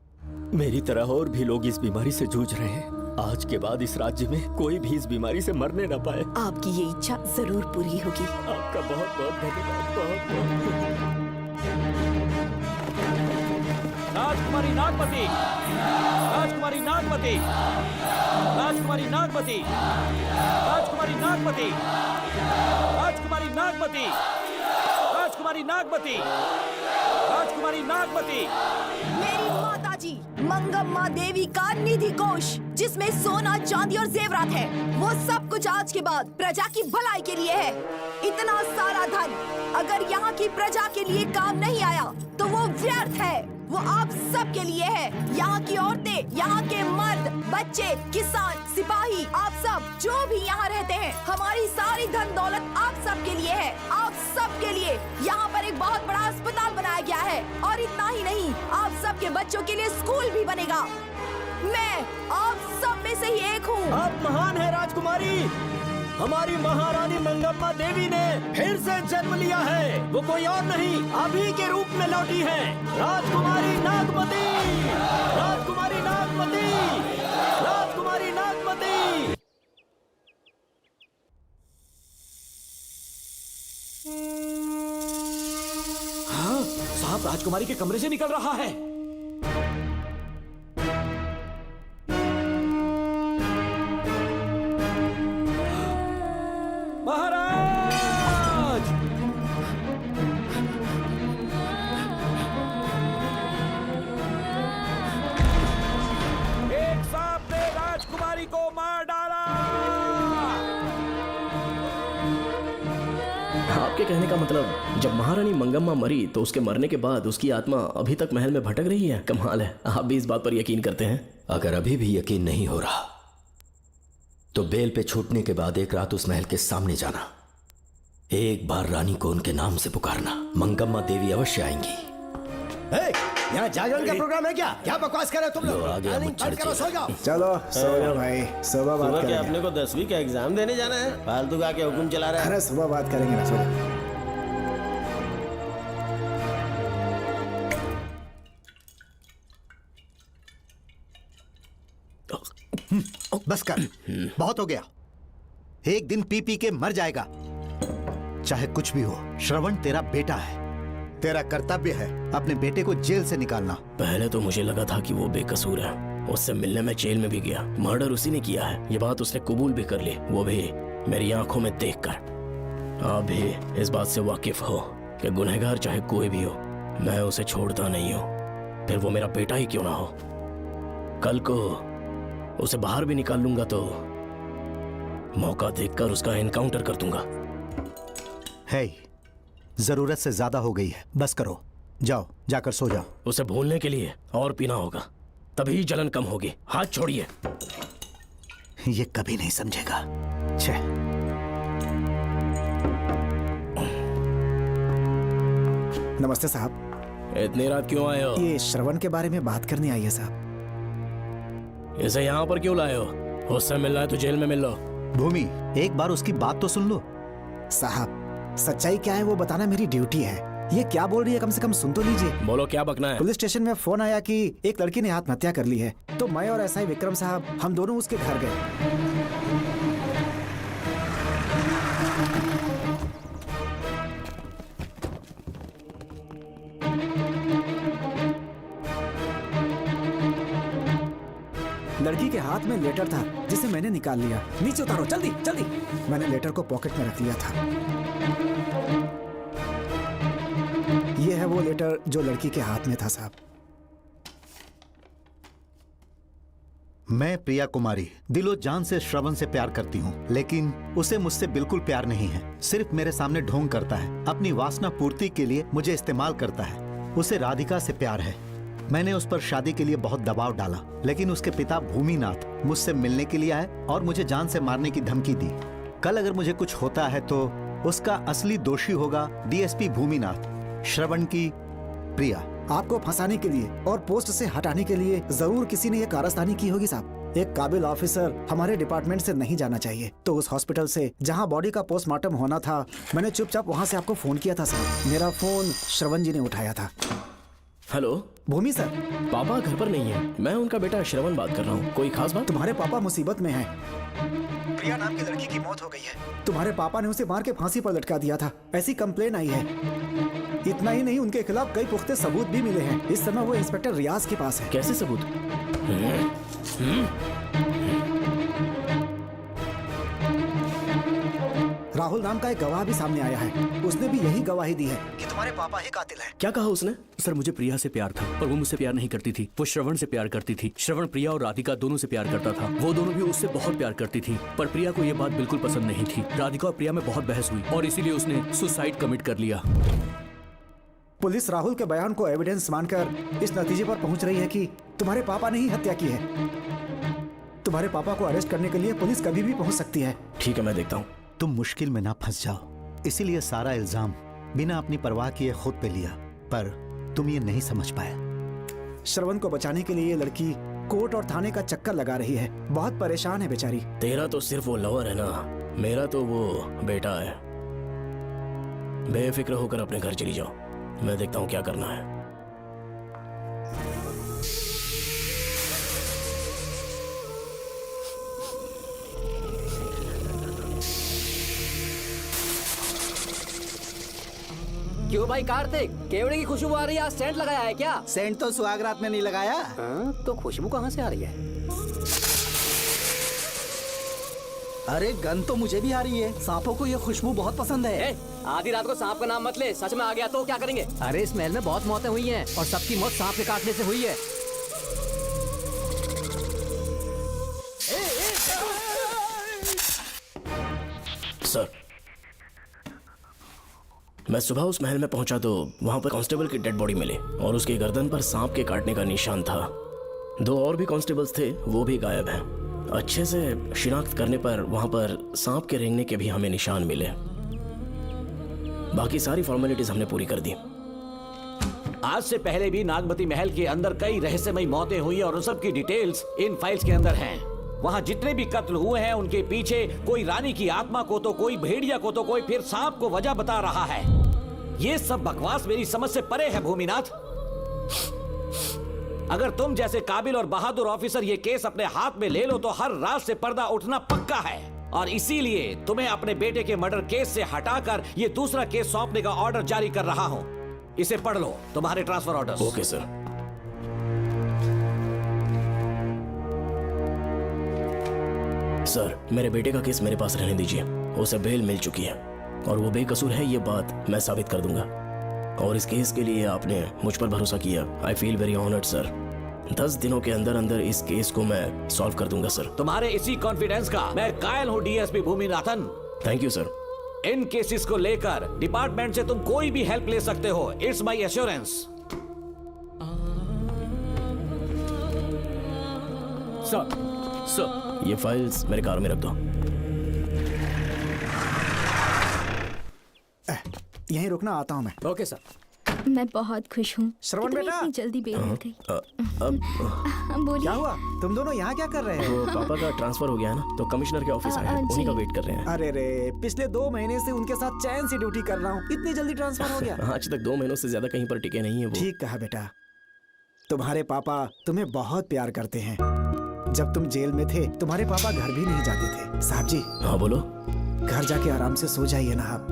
मेरी तरह और भी लोग इस बीमारी से जूझ रहे हैं। आज के बाद इस राज्य में कोई भी इस बीमारी से मरने न पाए। आपकी ये इच्छा जरूर पूरी होगी। आपका बहुत बहुत धन्यवाद, बहुत बहुत। राजकुमारी नागमती, राजकुमारी नागमती, राजकुमारी नागमती, राजकुमारी नागमती, राजकुमारी नागमती, राजकुमारी नागमती, राजकुमारी नागमती। मेरी माताजी मंगम्मा देवी का निधि कोष, जिसमें सोना, चांदी और जेवरात है, वो सब कुछ आज के बाद प्रजा की भलाई के लिए है। इतना सारा धन अगर यहाँ की प्रजा के लिए काम नहीं आया तो वो व्यर्थ है। वो आप सब के लिए है। यहाँ की औरतें, यहाँ के मर्द, बच्चे, किसान, सिपाही, आप सब जो भी यहाँ रहते हैं, हमारी सारी धन दौलत आप सब के लिए है। आप सब के लिए यहाँ पर एक बहुत बड़ा अस्पताल बनाया गया है। और इतना ही नहीं, आप सब के बच्चों के लिए स्कूल भी बनेगा। मैं आप सब में से ही एक हूँ। आप महान है राजकुमारी। हमारी महारानी मंगम्मा देवी ने फिर से जन्म लिया है। वो कोई और नहीं, अभी के रूप में लौटी है। राजकुमारी नागमती, राजकुमारी नागमती, राजकुमारी नागमती। हाँ, साहब राजकुमारी के कमरे से निकल रहा है। महाराज! एक सांप ने राजकुमारी को मार डाला। आपके कहने का मतलब, जब महारानी मंगम्मा मरी तो उसके मरने के बाद उसकी आत्मा अभी तक महल में भटक रही है? कमाल है, आप भी इस बात पर यकीन करते हैं? अगर अभी भी यकीन नहीं हो रहा तो बेल पे छूटने के बाद एक रात उस महल के सामने जाना, एक बार रानी को उनके नाम से पुकारना। मंगम्मा देवी अवश्य आएंगी। यहाँ जागरण का प्रोग्राम है क्या? क्या बकवास कर रहे हो तुम लोग? आ गया मुझ करो, सो जाओ। चलो सो जाओ भाई, सुबह बात सुबह के करेंगे। अपने को 10वीं का एग्जाम देने जाना है, फालतू का क्या हुक्म चला रहा है? अरे सुबह बात करेंगे ना, सो जाओ। बस कर, बहुत हो गया। एक दिन पी पी के मर जाएगा। चाहे कुछ भी हो, श्रवण तेरा बेटा है। तेरा कर्तव्य है अपने बेटे को जेल से निकालना। पहले तो मुझे लगा था कि वो बेकसूर है। उससे मिलने में जेल में भी गया। मर्डर उसी ने किया है, ये बात उसने कबूल भी कर ली, वो भी मेरी आंखों में देखकर। आप भी इस बात से वाकिफ हो कि गुनहगार चाहे कोई भी हो, मैं उसे छोड़ता नहीं हूँ, फिर वो मेरा बेटा ही क्यों ना हो। कल को उसे बाहर भी निकाल लूंगा तो मौका देखकर उसका एनकाउंटर कर दूंगा। है, जरूरत से ज्यादा हो गई है, बस करो। जाओ, जाकर सो जाओ। उसे भूलने के लिए और पीना होगा, तभी जलन कम होगी। हाथ छोड़िए। ये कभी नहीं समझेगा। छे। नमस्ते साहब। इतनी रात क्यों आए हो? ये श्रवण के बारे में बात करने आई है साहब। इसे यहाँ पर क्यों लाए हो? उससे मिलना है तो जेल में मिल लो। भूमि, एक बार उसकी बात तो सुन लो। साहब, सच्चाई क्या है वो बताना मेरी ड्यूटी है। ये क्या बोल रही है कम से कम सुन तो लीजिए। बोलो, क्या बकना है? पुलिस स्टेशन में फोन आया कि एक लड़की ने आत्महत्या कर ली है, तो मैं और एसआई विक्रम साहब हम दोनों उसके घर गए। लड़की के हाथ में लेटर था जिसे मैंने निकाल लिया। नीचे उतारो, जल्दी जल्दी। मैंने लेटर को पॉकेट में रख लिया था। ये है वो लेटर जो लड़की के हाथ में था साहब। मैं प्रिया कुमारी दिलो जान से श्रवण से प्यार करती हूँ, लेकिन उसे मुझसे बिल्कुल प्यार नहीं है। सिर्फ मेरे सामने ढोंग करता है, अपनी वासना पूर्ति के लिए मुझे इस्तेमाल करता है। उसे राधिका से प्यार है। मैंने उस पर शादी के लिए बहुत दबाव डाला, लेकिन उसके पिता भूमिनाथ मुझसे मिलने के लिए आए और मुझे जान से मारने की धमकी दी। कल अगर मुझे कुछ होता है तो उसका असली दोषी होगा डीएसपी भूमिनाथ। श्रवण की प्रिया। आपको फंसाने के लिए और पोस्ट से हटाने के लिए जरूर किसी ने ये कारस्तानी की होगी साहब। एक काबिल ऑफिसर हमारे डिपार्टमेंट से नहीं जाना चाहिए। तो उस हॉस्पिटल से जहां बॉडी का पोस्टमार्टम होना था, मैंने चुपचाप वहां से आपको फोन किया था साहब। मेरा फोन श्रवण जी ने उठाया था। हेलो भूमि सर। पापा घर पर नहीं है। मैं उनका बेटा श्रवण बात कर रहा हूँ। कोई खास बात? तुम्हारे पापा मुसीबत में हैं। प्रिया नाम की लड़की की मौत हो गई है। तुम्हारे पापा ने उसे मार के फांसी पर लटका दिया था, ऐसी कंप्लेन आई है। इतना ही नहीं, उनके खिलाफ कई पुख्ते सबूत भी मिले हैं। इस समय वो इंस्पेक्टर रियाज के पास है। कैसे सबूत? राहुल नाम का एक गवाह भी सामने आया है। उसने भी यही गवाही दी है कि तुम्हारे पापा ही कातिल हैं। क्या कहा उसने? सर, मुझे प्रिया से प्यार था, पर वो मुझसे प्यार नहीं करती थी। वो श्रवण से प्यार करती थी। श्रवण प्रिया और राधिका दोनों से प्यार करता था। वो दोनों भी उससे बहुत प्यार करती थी, पर प्रिया को ये बात बिल्कुल पसंद नहीं थी। राधिका और प्रिया में बहुत बहस हुई और इसीलिए उसने सुसाइड कमिट कर लिया। पुलिस राहुल के बयान को एविडेंस मानकर इस नतीजे पर पहुंच रही है कि तुम्हारे पापा ने ही हत्या की है। तुम्हारे पापा को अरेस्ट करने के लिए पुलिस कभी भी पहुंच सकती है। ठीक है, मैं देखता हूँ। तुम मुश्किल में ना फंस जाओ, इसीलिए सारा इल्जाम बिना अपनी परवाह किए खुद पे लिया, पर तुम ये नहीं समझ पाए। श्रवण को बचाने के लिए ये लड़की कोर्ट और थाने का चक्कर लगा रही है। बहुत परेशान है बेचारी। तेरा तो सिर्फ वो लवर है ना, मेरा तो वो बेटा है। बेफिक्र होकर अपने घर चली जाओ, मैं देखता हूँ क्या करना है। क्यों भाई कार्तिक, केवड़े की खुशबू आ रही है, आज सेंट लगाया है क्या? सेंट तो सुहागरात में नहीं लगाया। तो खुशबू कहाँ से आ रही है? अरे गन तो मुझे भी आ रही है। सांपों को ये खुशबू बहुत पसंद है। आधी रात को सांप का नाम मत ले, सच में आ गया तो क्या करेंगे? अरे इस महल में बहुत मौतें हुई हैं और सबकी मौत सांप के काटने से हुई है। सर, मैं सुबह उस महल में पहुंचा तो वहां पर कांस्टेबल की डेड बॉडी मिली और उसकी गर्दन पर सांप के काटने का निशान था। 2 और भी कांस्टेबल्स थे, वो भी गायब हैं। अच्छे से शिनाख्त करने पर वहां पर सांप के रेंगने के भी हमें निशान मिले। बाकी सारी फॉर्मेलिटीज हमने पूरी कर दी। आज से पहले भी नागमती महल के अंदर कई रहस्यमयी मौतें हुई और उन सब की डिटेल्स इन फाइल्स के अंदर हैं। वहाँ जितने भी कत्ल हुए हैं उनके पीछे कोई रानी की आत्मा को तो कोई भेड़िया को तो कोई फिर सांप को वजह बता रहा है। ये सब बकवास मेरी समझ से परे है भूमिनाथ। अगर तुम जैसे काबिल और बहादुर ऑफिसर ये केस अपने हाथ में ले लो तो हर रात से पर्दा उठना पक्का है, और इसीलिए तुम्हें अपने बेटे के मर्डर केस से हटाकर ये दूसरा केस सौंपने का ऑर्डर जारी कर रहा हूं। इसे पढ़ लो, तुम्हारे transfer order. Okay sir. Sir, मेरे बेटे का केस मेरे पास रहने दीजिए। उसे बेल मिल चुकी है और वो बेकसूर है, ये बात मैं साबित कर दूंगा। और इस केस के लिए आपने मुझ पर भरोसा किया। I feel very honoured sir. 10 दिनों के अंदर अंदर इस केस को मैं सॉल्व कर दूंगा सर। तुम्हारे इसी कॉन्फिडेंस का मैं कायल हूँ DSP Bhuminathan. Thank you sir. In cases को लेकर डिपार्टमेंट से तुम कोई भी हेल्प ले सकते हो। It's my assurance. सर, ये फाइल्स मेरे कार में रख दो। यहीं रुकना, आता हूं मैं। Okay sir. मैं बहुत खुश हूँ। श्रवण बेटा। इतनी जल्दी बेल मिल गई। बोलिए। क्या हुआ? तुम दोनों यहाँ क्या कर रहे वो हो? पापा का ट्रांसफर हो गया है ना, तो कमिश्नर के ऑफिस आए हैं, उन्हीं का वेट कर रहे हैं। अरे रे, पिछले 2 महीने से उनके साथ चैन से ड्यूटी कर रहा हूँ, इतनी जल्दी ट्रांसफर हो गया? आज तक 2 महीनों से ज्यादा कहीं पर टिके नहीं है वो। ठीक कहा बेटा, तुम्हारे पापा तुम्हें बहुत प्यार करते हैं। जब तुम जेल में थे तुम्हारे पापा घर भी नहीं जाते थे। साहब जी। हाँ बोलो। घर जाके आराम से सो जाइए ना आप।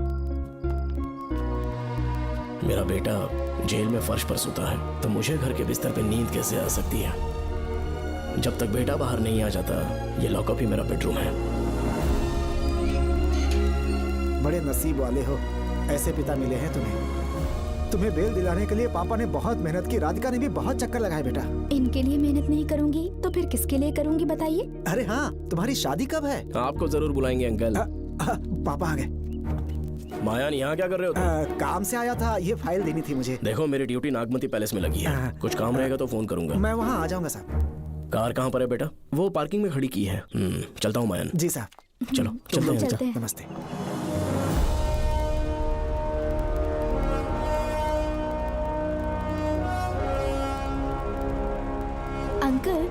मेरा बेटा जेल में फर्श पर सोता है तो मुझे घर के बिस्तर पे नींद कैसे आ सकती है? जब तक बेटा बाहर नहीं आ जाता, ये लॉकअप ही मेरा बेडरूम है। बड़े नसीब वाले हो, ऐसे पिता मिले हैं तुम्हें बेल दिलाने के लिए पापा ने बहुत मेहनत की। राधिका ने भी बहुत चक्कर लगाए बेटा। इनके लिए मेहनत नहीं करूंगी तो फिर किसके लिए करूंगी बताइए? अरे हाँ, तुम्हारी शादी कब है? आपको जरूर बुलाएंगे अंकल। पापा आ गए। मायान यहाँ क्या कर रहे हो तुम? काम से आया था, ये फाइल देनी थी मुझे। देखो मेरी ड्यूटी नागमती पैलेस में लगी है, कुछ काम रहेगा तो फोन करूंगा। मैं वहाँ आ जाऊंगा साहब। कार कहाँ पर है बेटा? वो पार्किंग में खड़ी की है। चलता हूँ मायान। जी साहब। चलो चलते हैं। नमस्ते। अंकल,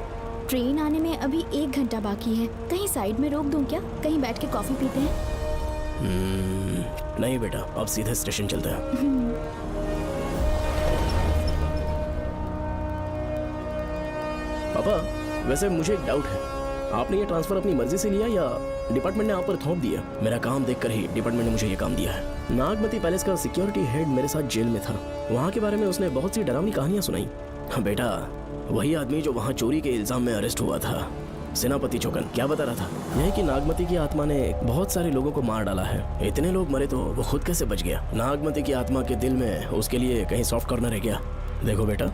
ट्रेन आने में अभी 1 घंटा बाकी है, कहीं साइड में रोक दूं क्या? कहीं बैठ के कॉफी पीते हैं? नहीं बेटा, अब सीधे स्टेशन चलते हैं। पापा, वैसे मुझे एक डाउट है, आपने ये ट्रांसफर अपनी मर्जी से लिया या डिपार्टमेंट ने आप पर थोप दिया? मेरा काम देखकर ही डिपार्टमेंट ने मुझे ये काम दिया है। नागमती पैलेस का सिक्योरिटी हेड मेरे साथ जेल में था, वहाँ के बारे में उसने बहुत सी डरावनी कहानियां सुनाई। बेटा, वही आदमी जो वहाँ चोरी के इल्जाम में अरेस्ट हुआ था, सेनापति चौकन, क्या बता रहा था? यह कि नागमती की आत्मा ने बहुत सारे लोगों को मार डाला है। इतने लोग मरे तो वो खुद कैसे बच गया? नागमती की आत्मा के दिल में उसके लिए कहीं सॉफ्ट कॉर्नर है क्या? देखो बेटा,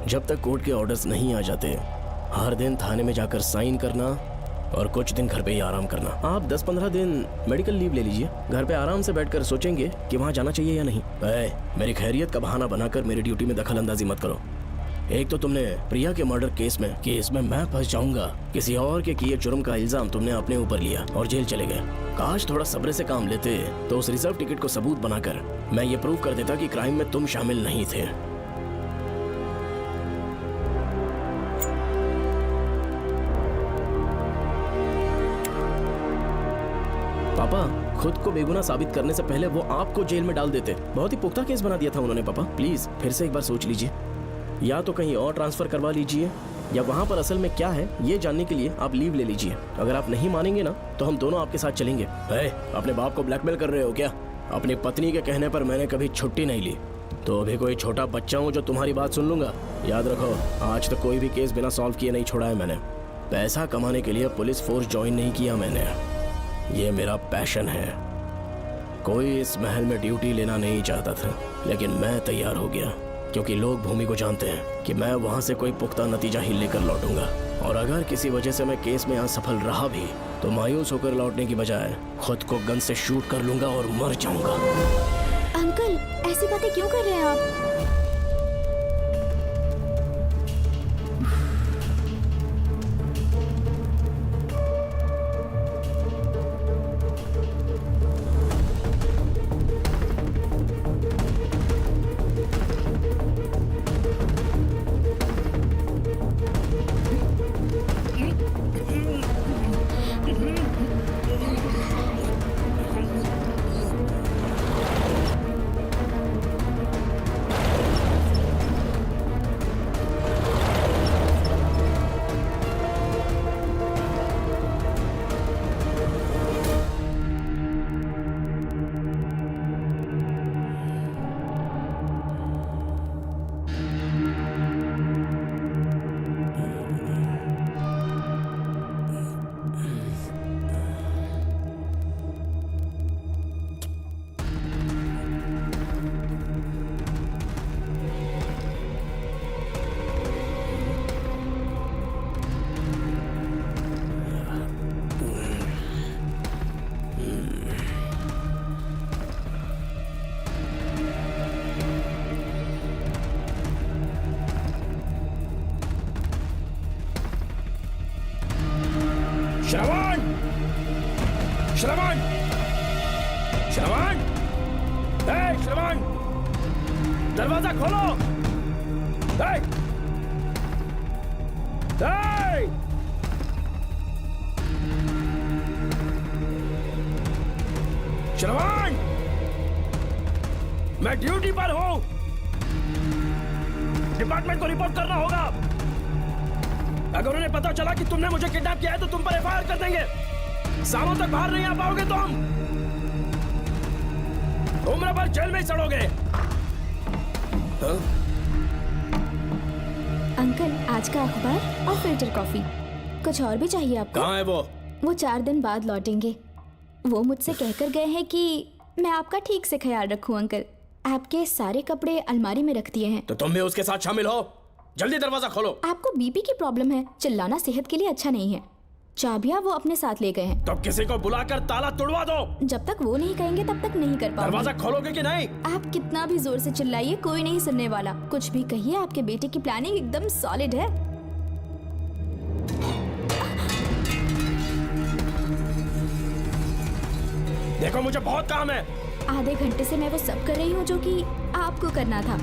जब तक कोर्ट के ऑर्डर्स नहीं आ जाते, हर दिन थाने में जाकर साइन करना और कुछ दिन घर पे ही आराम करना। आप 10-15 दिन मेडिकल लीव ले लीजिए, घर पे आराम से बैठकर सोचेंगे कि वहाँ जाना चाहिए या नहीं। मेरी खैरियत का बहाना बनाकर मेरी ड्यूटी में दखल अंदाजी मत करो। एक तो तुमने प्रिया के मर्डर केस में कि इसमें मैं फंस जाऊंगा, किसी और के किए जुर्म का इल्जाम तुमने अपने ऊपर लिया और जेल चले गए। काश थोड़ा सब्र से काम लेते तो उस रिजर्व टिकट को सबूत बनाकर मैं ये प्रूव कर देता कि क्राइम में तुम शामिल नहीं थे। पापा, खुद को बेगुनाह साबित करने से पहले वो आपको जेल में डाल देते। बहुत ही पुख्ता केस बना दिया था उन्होंने। पापा प्लीज फिर से एक बार सोच लीजिए, या तो कहीं और ट्रांसफर करवा लीजिए या वहाँ पर असल में क्या है ये जानने के लिए आप लीव ले लीजिए। अगर आप नहीं मानेंगे ना तो हम दोनों आपके साथ चलेंगे। अपने बाप को ब्लैकमेल कर रहे हो क्या? अपनी पत्नी के कहने पर मैंने कभी छुट्टी नहीं ली, तो अभी कोई छोटा बच्चा हूँ जो तुम्हारी बात सुन लूंगा? याद रखो, आज तक कोई भी केस बिना सॉल्व किए नहीं छोड़ा है मैंने। पैसा कमाने के लिए पुलिस फोर्स ज्वाइन नहीं किया मैंने, ये मेरा पैशन है। कोई इस महल में ड्यूटी लेना नहीं चाहता था, लेकिन मैं तैयार हो गया क्योंकि लोग भूमि को जानते हैं कि मैं वहां से कोई पुख्ता नतीजा ही लेकर लौटूंगा। और अगर किसी वजह से मैं केस में असफल रहा भी तो मायूस होकर लौटने की बजाय खुद को गन से शूट कर लूंगा और मर जाऊंगा। अंकल, ऐसी बातें क्यों कर रहे हैं आप? श्रवण! श्रवण! श्रवण! श्रवण! दरवाजा खोलो। श्रवण, मैं ड्यूटी पर हूं। डिपार्टमेंट को रिपोर्ट करना होगा। अगर उन्हें पता चला कि तुमने मुझे किडनैप किया है तो तुम पर एफआईआर कर देंगे। शामों तक बाहर नहीं आ पाओगे तुम। उम्र भर जेल में ही सड़ोगे। अंकल, आज का अखबार और फिल्टर कॉफी। कुछ और भी चाहिए आपको? कहाँ है वो? वो 4 दिन बाद लौटेंगे। वो मुझसे कहकर गए हैं कि मैं आपका ठीक से ख्याल रखूं अंकल। आपके सारे कपड़े अलमारी में रख दिए हैं। तो तुम भी उसके साथ शामिल हो। जल्दी दरवाजा खोलो। आपको बीपी की प्रॉब्लम है, चिल्लाना सेहत के लिए अच्छा नहीं है। चाबियां वो अपने साथ ले गए हैं। तो किसी को बुलाकर ताला तोड़वा दो। जब तक वो नहीं कहेंगे तब तक नहीं कर पाऊंगी। दरवाजा खोलोगे कि नहीं? आप कितना भी जोर से चिल्लाइए, कोई नहीं सुनने वाला। कुछ भी कहिए, आपके बेटे की प्लानिंग एकदम सॉलिड है। देखो, मुझे बहुत काम है। आधे घंटे से मैं वो सब कर रही हूँ जो कि आपको करना था।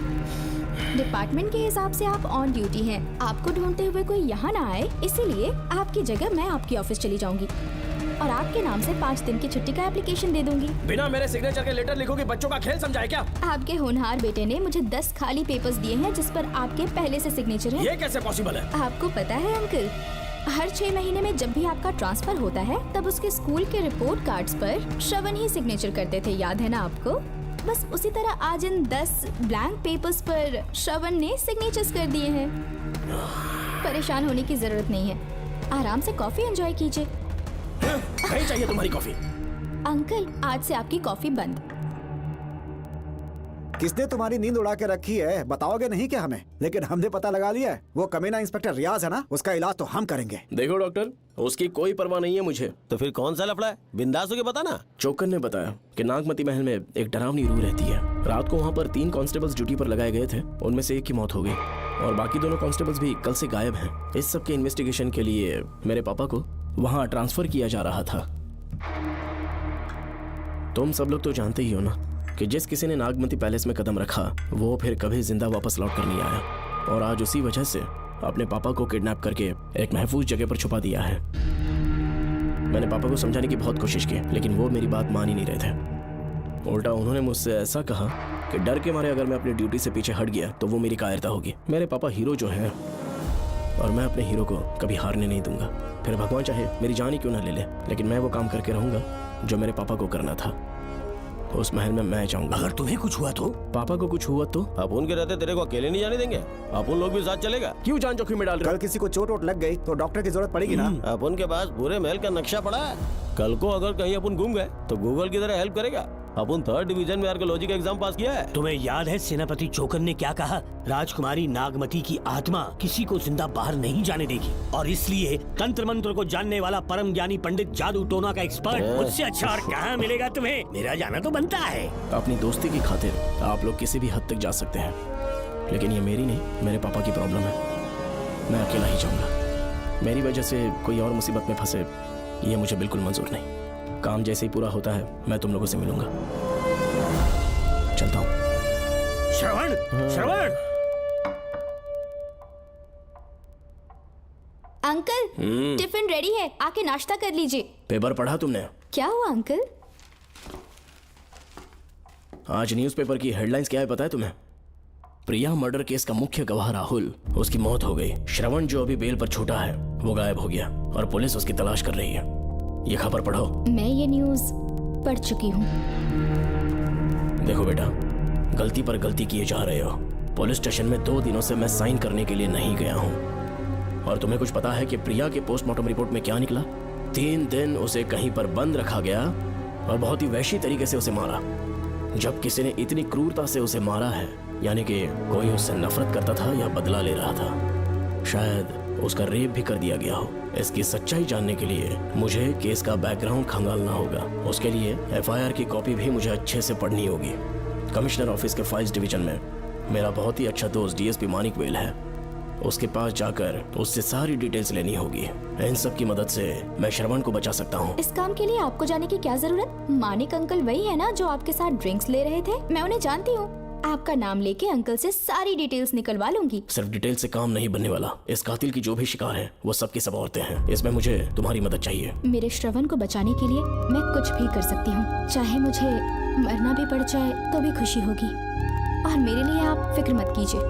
डिपार्टमेंट के हिसाब से आप ऑन ड्यूटी हैं। आपको ढूंढते हुए कोई यहाँ ना आए, इसीलिए आपकी जगह मैं आपकी ऑफिस चली जाऊंगी और आपके नाम से 5 दिन की छुट्टी का एप्लीकेशन दे दूंगी। बिना मेरे सिग्नेचर के लेटर लिखोगे? बच्चों का खेल समझा है क्या? आपके होनहार बेटे ने मुझे 10 खाली पेपर्स दिए हैं जिस पर आपके पहले से सिग्नेचर है। ये कैसे पॉसिबल है? आपको पता है अंकल, हर 6 महीने में जब भी आपका ट्रांसफर होता है तब उसके स्कूल के रिपोर्ट कार्ड्स पर श्रवण ही सिग्नेचर करते थे, याद है ना आपको? बस उसी तरह आज इन 10 ब्लैंक पेपर्स पर श्रवण ने सिग्नेचर्स कर दिए हैं। परेशान होने की जरूरत नहीं है, आराम से कॉफी एंजॉय कीजिए। नहीं चाहिए तुम्हारी कॉफी। अंकल, आज से आपकी कॉफी बंद। किसने तुम्हारी नींद उड़ा के रखी है बताओगे नहीं क्या हमें? लेकिन हमने पता लगा लिया है, वो कमीना इंस्पेक्टर रियाज है ना, उसका इलाज तो हम करेंगे। देखो डॉक्टर, उसकी कोई परवाह नहीं है मुझे। तो फिर कौन सा लफड़ा है? बिंदास होके बता ना। चोकर ने बताया कि नागमती महल में एक डरावनी रूह रहती है। रात को वहाँ पर 3 कांस्टेबल्स ड्यूटी पर लगाए गए थे, उनमें से एक की मौत हो गई और बाकी दोनों कांस्टेबल्स भी कल से गायब हैं। इस सब के इन्वेस्टिगेशन के लिए मेरे पापा को वहाँ ट्रांसफर किया जा रहा था। तुम सब लोग तो जानते ही हो ना कि जिस किसी ने नागमती पैलेस में कदम रखा वो फिर कभी जिंदा वापस लौट कर नहीं आया। और आज उसी वजह से अपने पापा को किडनैप करके एक महफूज जगह पर छुपा दिया है। मैंने पापा को समझाने की बहुत कोशिश की, लेकिन वो मेरी बात मान ही नहीं रहे थे। उल्टा उन्होंने मुझसे ऐसा कहा कि डर के मारे अगर मैं अपनी ड्यूटी से पीछे हट गया तो वो मेरी कायरता होगी। मेरे पापा हीरो जो हैं और मैं अपने हीरो को कभी हारने नहीं दूंगा। फिर भगवान चाहे मेरी जान ही क्यों ना ले ले, लेकिन मैं वो काम करके रहूंगा जो मेरे पापा को करना था। उस महल में मैं जाऊंगा। अगर तुम्हें कुछ हुआ तो? पापा को कुछ हुआ तो? अपुन के रहते तेरे को अकेले नहीं जाने देंगे। अपुन लोग भी साथ चलेगा। क्यों जान जोखिम में डाल रहे? कल किसी को चोट वोट लग गई तो डॉक्टर की जरूरत पड़ेगी ना। अपुन के पास पूरे महल का नक्शा पड़ा है। कल को अगर कहीं अपन घूम गए तो गूगल की तरह हेल्प करेगा। अपन 3rd डिवीजन में आर्कियोलॉजी का एग्जाम पास किया है। तुम्हें याद है सेनापति चोकर ने क्या कहा? राजकुमारी नागमती की आत्मा किसी को जिंदा बाहर नहीं जाने देगी और इसलिए तंत्र मंत्र को जानने वाला परम ज्ञानी पंडित जादू टोना का एक्सपर्ट मुझसे अच्छा और कहाँ मिलेगा तुम्हें? मेरा जाना तो बनता है। अपनी दोस्ती की खातिर आप लोग किसी भी हद तक जा सकते हैं, लेकिन ये मेरी नहीं, मेरे पापा की प्रॉब्लम है। मैं अकेला ही जाऊंगा। मेरी वजह से कोई और मुसीबत में फंसे ये मुझे बिल्कुल मंजूर नहीं। काम जैसे ही पूरा होता है मैं तुम लोगों से मिलूंगा। चलता हूँ। श्रवण, श्रवण। अंकल, टिफिन रेडी है, आके नाश्ता कर लीजिए। पेपर पढ़ा तुमने? क्या हुआ अंकल? आज न्यूज़पेपर की हेडलाइंस क्या है पता है तुम्हें? प्रिया मर्डर केस का मुख्य गवाह राहुल, उसकी मौत हो गई। श्रवण जो अभी बेल पर छूटा है वो गायब हो गया और पुलिस उसकी तलाश कर रही है। ये खबर पढ़ो। मैं ये न्यूज़ पढ़ चुकी हूँ। देखो बेटा, गलती पर गलती किए जा रहे हो। पुलिस स्टेशन में 2 दिनों से मैं साइन करने के लिए नहीं गया हूँ। और तुम्हें कुछ पता है कि प्रिया के पोस्टमार्टम रिपोर्ट में क्या निकला? 3 दिन उसे कहीं पर बंद रखा गया और बहुत ही वैशी तरीके से उसे मारा। जब किसी ने इतनी क्रूरता से उसे मारा है, यानी कि कोई उससे नफरत करता था या बदला ले रहा था। शायद उसका रेप भी कर दिया गया हो। इसकी सच्चाई जानने के लिए मुझे केस का बैकग्राउंड खंगालना होगा। उसके लिए एफआईआर की कॉपी भी मुझे अच्छे से पढ़नी होगी। कमिश्नर ऑफिस के फाइल्स डिवीजन में मेरा बहुत ही अच्छा दोस्त डीएसपी मानिक वेल है। उसके पास जाकर उससे सारी डिटेल्स लेनी होगी। इन सब की मदद से मैं श्रवण को बचा सकता हूँ। इस काम के लिए आपको जाने की क्या जरूरत? मानिक अंकल वही है ना जो आपके साथ ड्रिंक्स ले रहे थे? मैं उन्हें जानती हूँ। आपका नाम लेके अंकल से सारी डिटेल्स निकलवा लूंगी। सिर्फ डिटेल से काम नहीं बनने वाला। इस कातिल की जो भी शिकार है वो सबकी सब औरतें हैं। इसमें मुझे तुम्हारी मदद चाहिए। मेरे श्रवण को बचाने के लिए मैं कुछ भी कर सकती हूँ, चाहे मुझे मरना भी पड़ जाए तो भी खुशी होगी। और मेरे लिए आप फिक्र मत कीजिए।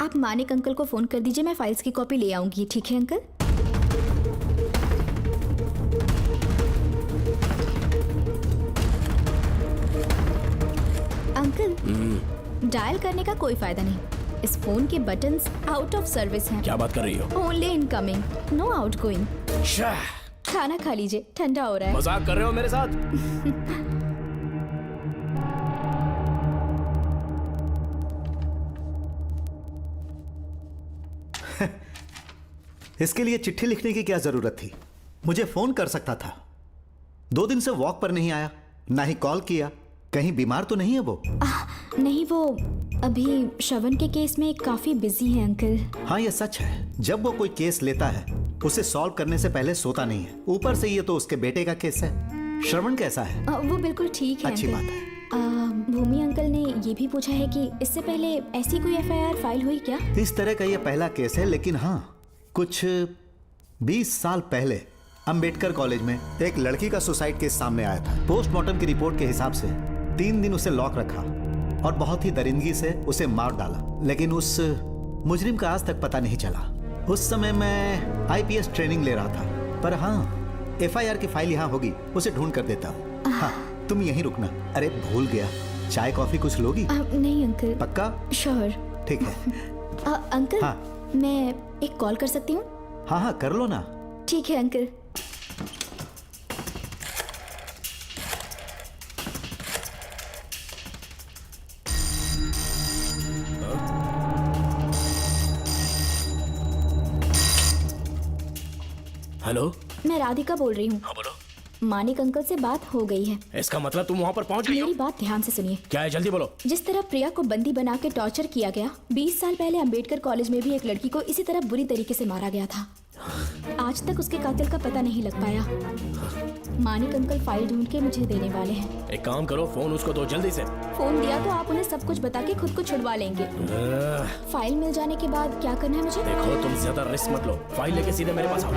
आप मानिक अंकल को फोन कर दीजिए, मैं फाइल्स की कॉपी ले आऊंगी। ठीक है अंकल? अंकल, डायल करने का कोई फायदा नहीं। इस फोन के बटन्स आउट ऑफ सर्विस हैं। क्या बात कर रही हो? Only incoming, no outgoing. खाना खा लीजिए, ठंडा हो रहा है। मजाक कर रहे हो मेरे साथ? इसके लिए चिट्ठी लिखने की क्या जरूरत थी? मुझे फोन कर सकता था। 2 दिन से वॉक पर नहीं आया, ना ही कॉल किया। कहीं बीमार तो नहीं है वो? नहीं, वो अभी श्रवण के केस में काफी बिजी है अंकल। हाँ, ये सच है। जब वो कोई केस लेता है उसे सॉल्व करने से पहले सोता नहीं है। ऊपर से ये तो उसके बेटे का केस है। श्रवण कैसा है? वो बिल्कुल ठीक है। अच्छी अंकल। बात है। भूमि अंकल ने ये भी पूछा है कि इससे पहले ऐसी कोई FIR फाइल हुई क्या? इस तरह का ये पहला केस है, लेकिन हाँ, कुछ 20 साल पहले अंबेडकर कॉलेज में एक लड़की का सुसाइड केस सामने आया था। पोस्टमार्टम की रिपोर्ट के हिसाब से 3 दिन उसे लॉक रखा और बहुत ही दरिंदगी से उसे मार डाला, लेकिन उस मुजरिम का आज तक पता नहीं चला। उस समय मैं IPS ट्रेनिंग ले रहा था, पर हाँ, FIR की फाइल यहाँ होगी, उसे ढूंढ कर देता हूँ। हाँ, तुम यहीं रुकना। अरे भूल गया, चाय कॉफी कुछ लोगी? नहीं अंकल। पक्का? श्योर। ठीक है। अंकल, हाँ। मैं एक कॉल कर सकती हूँ? हाँ हाँ, कर लो ना। ठीक है अंकल। हेलो, मैं राधिका बोल रही हूँ। हाँ बोलो। मानिक अंकल से बात हो गई है। इसका मतलब तुम वहाँ पर पहुँच गई हो? मेरी बात ध्यान से सुनिए। क्या है, जल्दी बोलो। जिस तरह प्रिया को बंदी बना के टॉर्चर किया गया, 20 साल पहले अंबेडकर कॉलेज में भी एक लड़की को इसी तरह बुरी तरीके से मारा गया था। आज तक उसके कातिल का पता नहीं लग पाया। मानिक अंकल फाइल ढूंढ के मुझे देने वाले हैं। एक काम करो, फोन उसको दो जल्दी से। फोन दिया तो आप उन्हें सब कुछ बता के खुद को छुड़वा लेंगे। फाइल मिल जाने के बाद क्या करना है मुझे? देखो, तुम ज्यादा रिस्क मत लो। फाइल लेके सीधे मेरे पास आओ।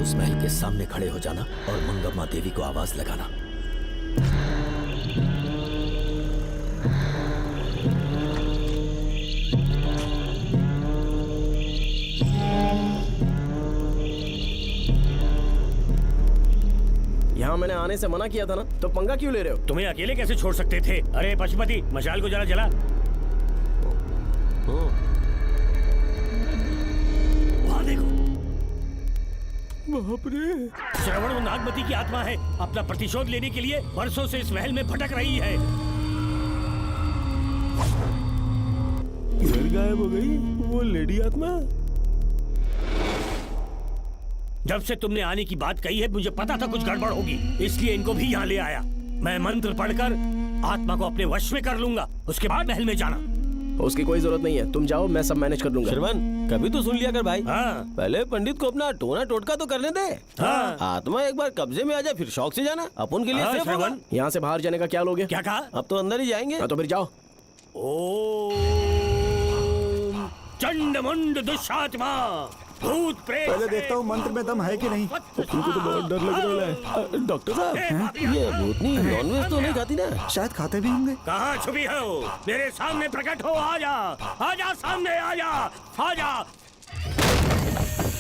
तुरंत उस महल के सामने खड़े हो जाना और मंगम्मा देवी को आवाज लगाना। यहाँ मैंने आने से मना किया था ना, तो पंगा क्यों ले रहे हो? तुम्हें अकेले कैसे छोड़ सकते थे? अरे पशुपति, मशाल को जरा जला। वहाँ देखो। बाप रे! श्रवण वो नागमती की आत्मा है, अपना प्रतिशोध लेने के लिए वर्षों से इस महल में भटक रही है। घर गायब हो गई वो लेडी आत्मा। जब से तुमने आने की बात कही है मुझे पता था कुछ गड़बड़ होगी, इसलिए इनको भी यहाँ ले आया। मैं मंत्र पढ़कर आत्मा को अपने वश में कर लूंगा, उसके बाद महल में जाना। उसकी कोई जरूरत नहीं है, तुम जाओ, मैं सब मैनेज कर लूंगा। श्रवण, कभी तो सुन लिया कर भाई। हाँ। पहले पंडित को अपना टोना टोटका तो करने दे। हाँ। आत्मा एक बार कब्जे में आ जाए फिर शौक से जाना, अपन के लिए हाँ, सेफ होगा। श्रवण। यहाँ से बाहर जाने का क्या लोगे? क्या कहा? अब तो अंदर ही जाएंगे। हाँ, तो फिर जाओ। ओम चंड मुंड दुष्टात्मा भूत प्रेत। पहले देखता हूँ मंत्र में दम है कि नहीं। उनको तो बहुत डर लग रहा है। डॉक्टर साहब, ये भूतनी नॉनवेज तो नहीं खाती ना? शायद खाते भी होंगे। कहाँ छुपी हो? मेरे सामने प्रकट हो, आजा, आजा सामने, आजा, आजा।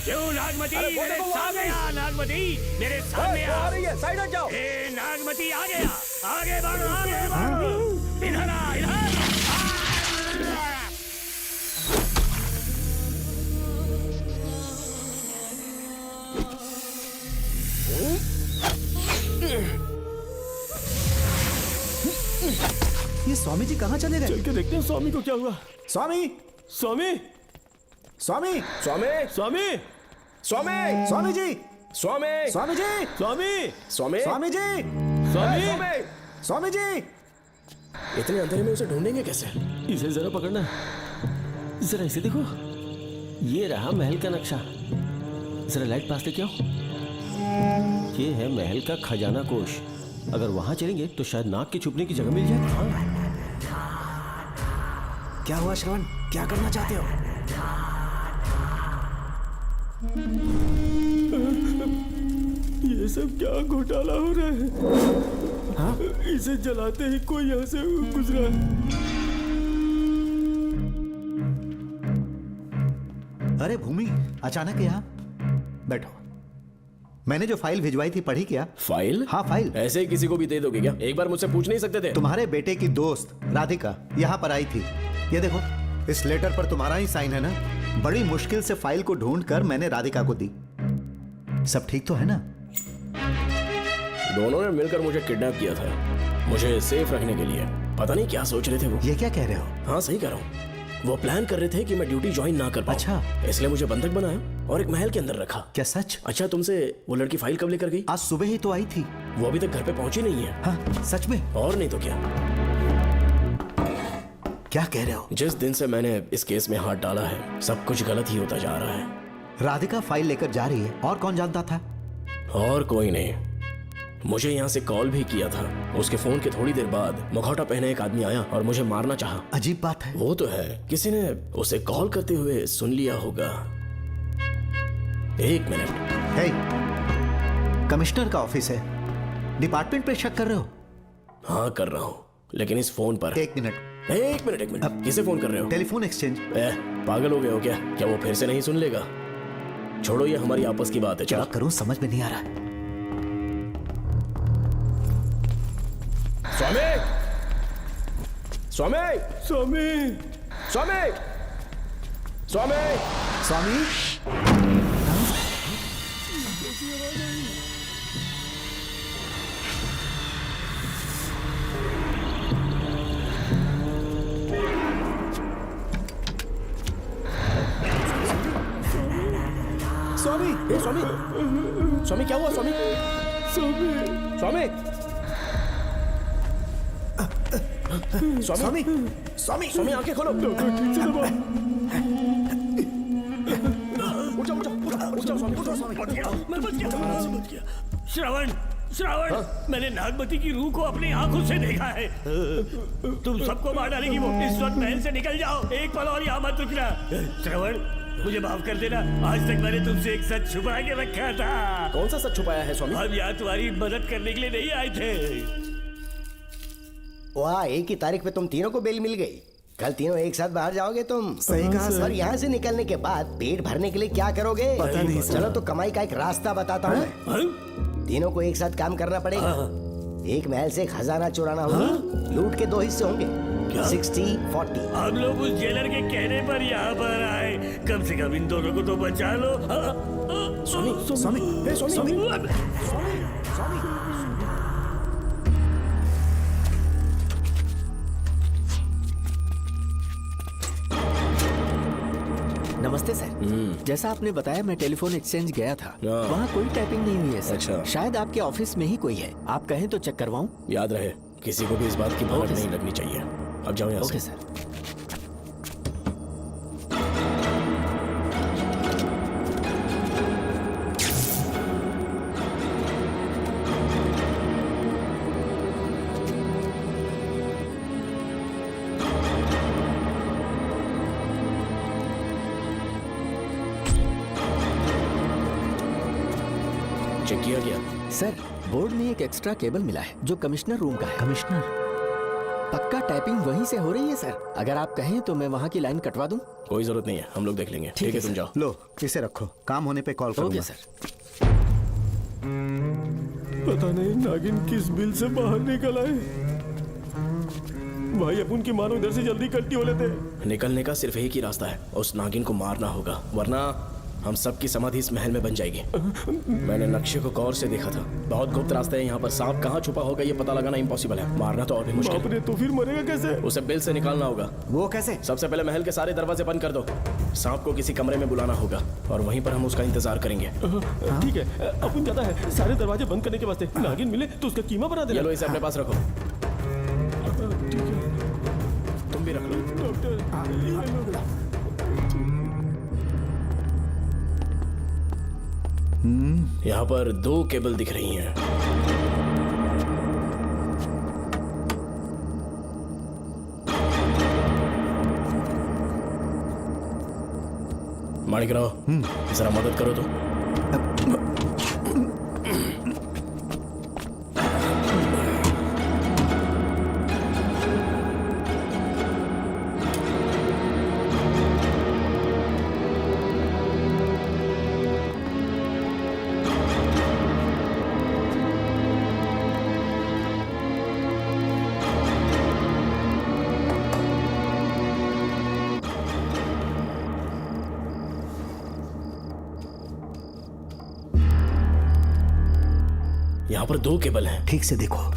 क्यों नागमती, मेरे सामने आ। नागमती, मेरे सामने आ। साइड हट जाओ। ए नागमती, आ गया, आगे बढ़, आगे बढ़। इधर आ, इधर। ये स्वामी जी कहाँ चले गए? चल के देखते हैं स्वामी को क्या हुआ। स्वामी, स्वामी, स्वामी, स्वामी, स्वामी, स्वामी, स्वामी जी, स्वामी, स्वामी जी, स्वामी, स्वामी, स्वामी जी, स्वामी, स्वामी जी। इतने अंधेरे में उसे ढूंढेंगे कैसे? इसे जरा पकड़ना, जरा इसे देखो, ये रहा महल का नक्शा। जरा लाइट पास लेके आओ। ये है महल का खजाना कोष। अगर वहां चलेंगे तो शायद नाग के छुपने की जगह मिल जाए। क्या हुआ श्रवण, क्या करना चाहते हो? ये सब क्या घोटाला हो रहा है? हाँ? इसे जलाते ही कोई यहाँ से गुजरा। अरे भूमि, अचानक यहाँ बैठो। मैंने जो फाइल भिजवाई थी पढ़ी क्या? फाइल? हाँ फाइल। ऐसे ही किसी को भी दे दोगे क्या? एक बार मुझसे पूछ नहीं सकते थे? तुम्हारे बेटे की दोस्त राधिका यहाँ पर आई थी। ये देखो, इस लेटर पर तुम्हारा ही साइन है ना? बड़ी मुश्किल से फाइल को ढूंढकर मैंने राधिका को दी। सब ठीक तो है ना? दोनों ने मिलकर मुझे किडनैप किया था, मुझे सेफ रखने के लिए। पता नहीं क्या सोच रहे थे वो। ये क्या कह रहे हो? हाँ सही कह रहा हूँ। वो प्लान कर रहे थे कि मैं ड्यूटी ज्वाइन ना कर पाऊं। अच्छा। इसलिए मुझे बंधक बनाया और एक महल के अंदर रखा। क्या सच? अच्छा, तुमसे वो लड़की फाइल कब लेकर गई? आज सुबह ही तो आई थी। वो अभी तक घर पे पहुंची नहीं है। हाँ सच में? और नहीं तो क्या। क्या कह रहे हो? जिस दिन से मैंने इस केस में हाथ डाला है सब कुछ गलत ही होता जा रहा है। राधिका फाइल लेकर जा रही है और कौन जानता था? और कोई नहीं, मुझे यहाँ से कॉल भी किया था। उसके फोन के थोड़ी देर बाद मुखौटा पहने एक आदमी आया और मुझे मारना चाहा। अजीब बात है। वो तो है, किसी ने उसे कॉल करते हुए सुन लिया होगा। एक मिनट। हे, कमिश्नर का ऑफिस है, डिपार्टमेंट पे शक कर रहे हो? हाँ कर रहा हूँ, लेकिन इस फोन पर। एक मिनट। अब किसे फोन कर रहे हो? Telephone exchange. पागल हो गए हो क्या? क्या वो फिर से नहीं सुन लेगा? छोड़ो, ये हमारी आपस की बात है। क्या करूं समझ में नहीं आ रहा है। स्वामी, स्वामी, स्वामी, स्वामी, स्वामी, स्वामी, स्वामी, स्वामी, स्वामी क्या हुआ? स्वामी, स्वामी, स्वामी, स्वामी, स्वामी, स्वामी आंखें खोलो। ठीक से दबाओ। उठ जाओ, उठ जाओ, उठ जाओ, उठ जाओ स्वामी, उठ जाओ स्वामी। मैं बच गया। श्रवण, श्रवण, मैंने नागमती की रूह को अपनी आंखों से देखा है। तुम सबको मार डालेगी वो। इस वक्त महल से निकल जाओ, एक पल और यहाँ मत रुकना। श्रवण, मुझे माफ कर देना, आज तक मैंने तुमसे एक सच छुपा के रखा था। कौन सा सच छुपाया है स्वामी? हम यहाँ तुम्हारी मदद करने के लिए नहीं आए थे। वाह, एक ही तारीख पे तुम तीनों को बेल मिल गई। कल तीनों एक साथ बाहर जाओगे तुम। सही कहा सर। और यहाँ से निकलने के बाद पेट भरने के लिए क्या करोगे? पता नहीं सर। चलो तो कमाई का एक रास्ता बताता हूँ मैं। तीनों को एक साथ काम करना पड़ेगा। एक महल से खजाना चुराना होगा। लूट के 2 हिस्से होंगे, 60-40। हम लोग उस जेलर के कहने पर यहाँ पर आए, कम से कम इन दोनों को तो बचा लो। स्वामी, स्वामी, स्वामी, नमस्ते सर। जैसा आपने बताया मैं टेलीफोन एक्सचेंज गया था, वहाँ कोई टाइपिंग नहीं हुई है सर। अच्छा। शायद आपके ऑफिस में ही कोई है, आप कहें तो चेक करवाऊं? याद रहे, किसी को भी इस बात की भनक नहीं लगनी चाहिए। अब जाओ यहाँ से। Okay sir. चेक किया गया सर। बोर्ड में एक एक्स्ट्रा केबल मिला है जो कमिश्नर रूम का है। कमिश्नर? पक्का टाइपिंग वहीं से हो रही है सर। अगर आप कहें तो मैं वहाँ की लाइन कटवा दूं? कोई जरूरत नहीं है, हम लोग देख लेंगे। ठीक है, तुम जाओ। लो इसे रखो, काम होने पे कॉल करूंगा। Okay sir. पता नहीं नागिन किस बिल से बाहर निकल आए। भाई अपन की मानो इधर से जल्दी कट्टी हो लेते। निकलने का सिर्फ एक ही रास्ता है, उस नागिन को मारना होगा, वरना हम सबकी समाधि इस महल में बन जाएगी। मैंने नक्शे को गौर से देखा था, बहुत गुप्त रास्ते हैं यहाँ पर। सांप कहाँ छुपा होगा ये पता लगाना इम्पॉसिबल है, मारना तो और भी मुश्किल है। तो फिर मरेगा कैसे? उसे बिल से निकालना होगा। वो कैसे? सबसे पहले महल के सारे दरवाजे बंद कर दो। सांप को किसी कमरे में बुलाना होगा और वहीं पर हम उसका इंतजार करेंगे। ठीक है, अपन जाता है। सारे दरवाजे बंद करने के वास्ते नागिन मिले तो उसका कीमा बना देना। चलो इसे अपने पास रखो। तुम भी रख लो। यहाँ पर 2 केबल दिख रही हैं। माणिकराव, जरा मदद करो तो। यहाँ पर 2 केबल हैं। ठीक से देखो।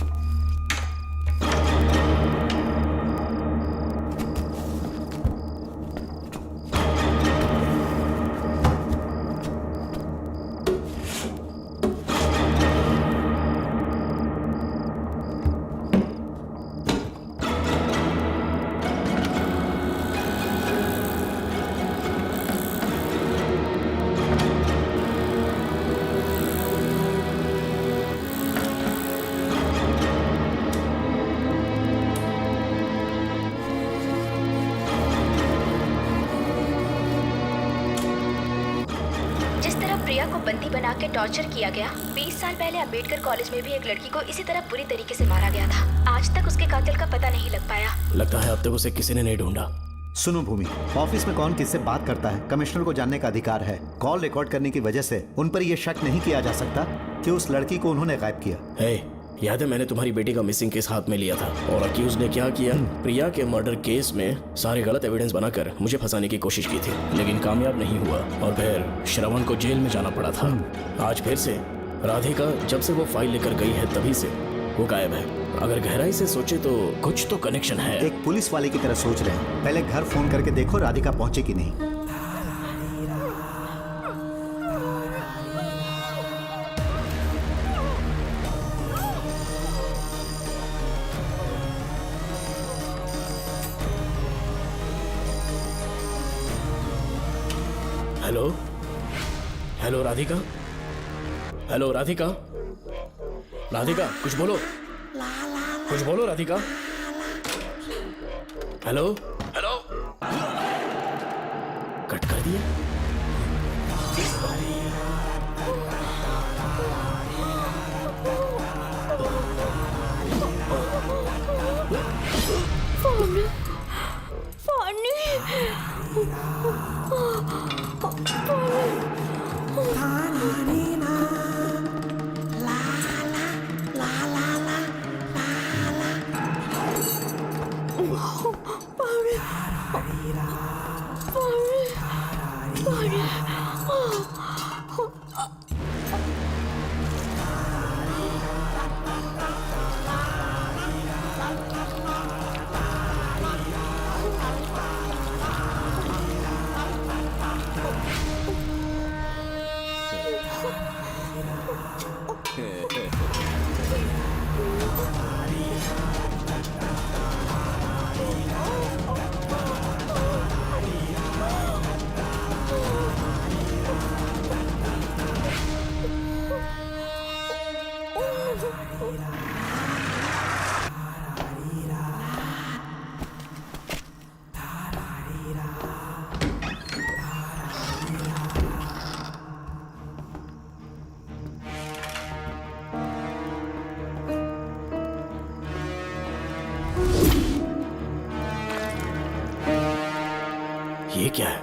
प्रिया को बंदी बना के टॉर्चर किया गया। 20 साल पहले अंबेडकर कॉलेज में भी एक लड़की को इसी तरह बुरी तरीके से मारा गया था। आज तक उसके कातिल का पता नहीं लग पाया। लगता है अब तक उसे किसी ने नहीं ढूंढा। सुनो भूमि, ऑफिस में कौन किससे बात करता है कमिश्नर को जानने का अधिकार है। कॉल रिकॉर्ड करने की वजह से उन पर यह शक नहीं किया जा सकता कि उस लड़की को उन्होंने गायब किया। हे, याद है मैंने तुम्हारी बेटी का मिसिंग केस हाथ में लिया था और अक्यूज ने क्या किया? प्रिया के मर्डर केस में सारे गलत एविडेंस बनाकर मुझे फंसाने की कोशिश की थी, लेकिन कामयाब नहीं हुआ और फिर श्रवण को जेल में जाना पड़ा था। आज फिर से राधिका जब से वो फाइल लेकर गई है तभी से वो गायब है। अगर गहराई से सोचे तो कुछ तो कनेक्शन है। एक पुलिस वाले की तरह सोच रहे हैं। पहले घर फोन करके देखो राधिका पहुंचे कि नहीं। Hello hello Radhika, hello Radhika, Radhika कुछ बोलो, कुछ बोलो राधिका। हेलो हेलो, कट कर दिया। ये क्या है?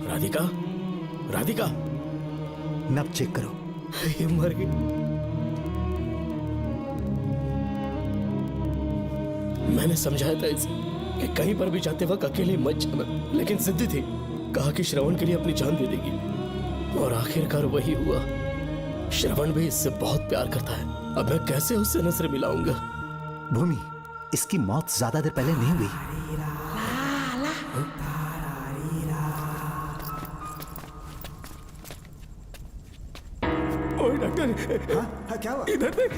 राधिका, राधिका, नब चेक करो। ये मर गई। मैंने समझाया था इसे कि कहीं पर भी जाते वक्त अकेले मत जाना, लेकिन जिद्दी थी। कहा कि श्रवण के लिए अपनी जान दे देगी, और आखिरकार वही हुआ। श्रवण भी इससे बहुत प्यार करता है। अब मैं कैसे उससे नजर मिलाऊंगा? भूमि, इसकी मौत ज्यादा देर पहले नहीं हुई। डॉक्टर, हाँ, क्या हुआ? इधर देख,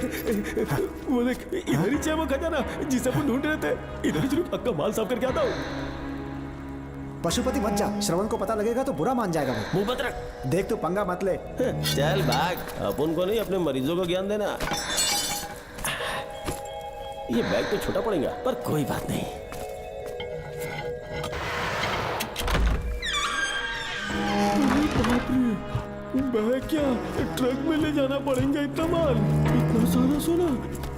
वो देख, इधर ही वो खजाना जिसे अपन ढूंढ रहे थे। इधर ही चलो, आपका माल साफ करके आता हूँ। पशुपति मत जा, श्रवण को पता लगेगा तो बुरा मान जाएगा वो। मुंह मत रख। देख तू पंगा मत ले। चल भाग, अपन को नहीं अपने मरीजों को ज्ञान देना। ये बैग तो छोटा पड़ेगा, पर कोई बात नहीं। बैग क्या, ट्रक में ले जाना पड़ेगा इतना माल, इतना सारा सोना,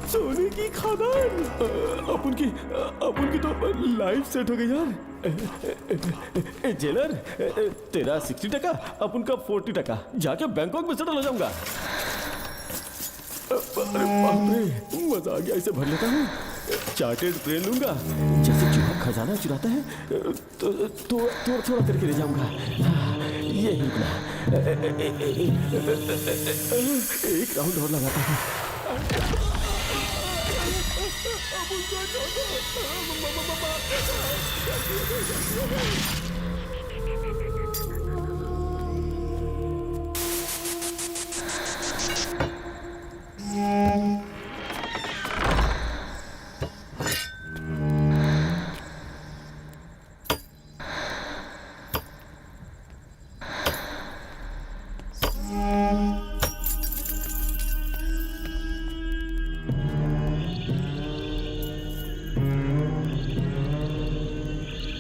सोने की खदान। अपन की तो लाइफ सेट हो गई यार। जेलर, तेरा 60%, अपन का 40%। जाके बैंकॉक में सेटल हो जाऊंगा। अरे बाप रे, मजा आ गया, इसे भर लेता हूँ। चार्टेड ट्रेन लूंगा, जैसे चूहा खजाना चुराता है तो थोड़ा करके ले जाऊंगा। ये ही रुकना, एक राउंड और लगाता हूँ।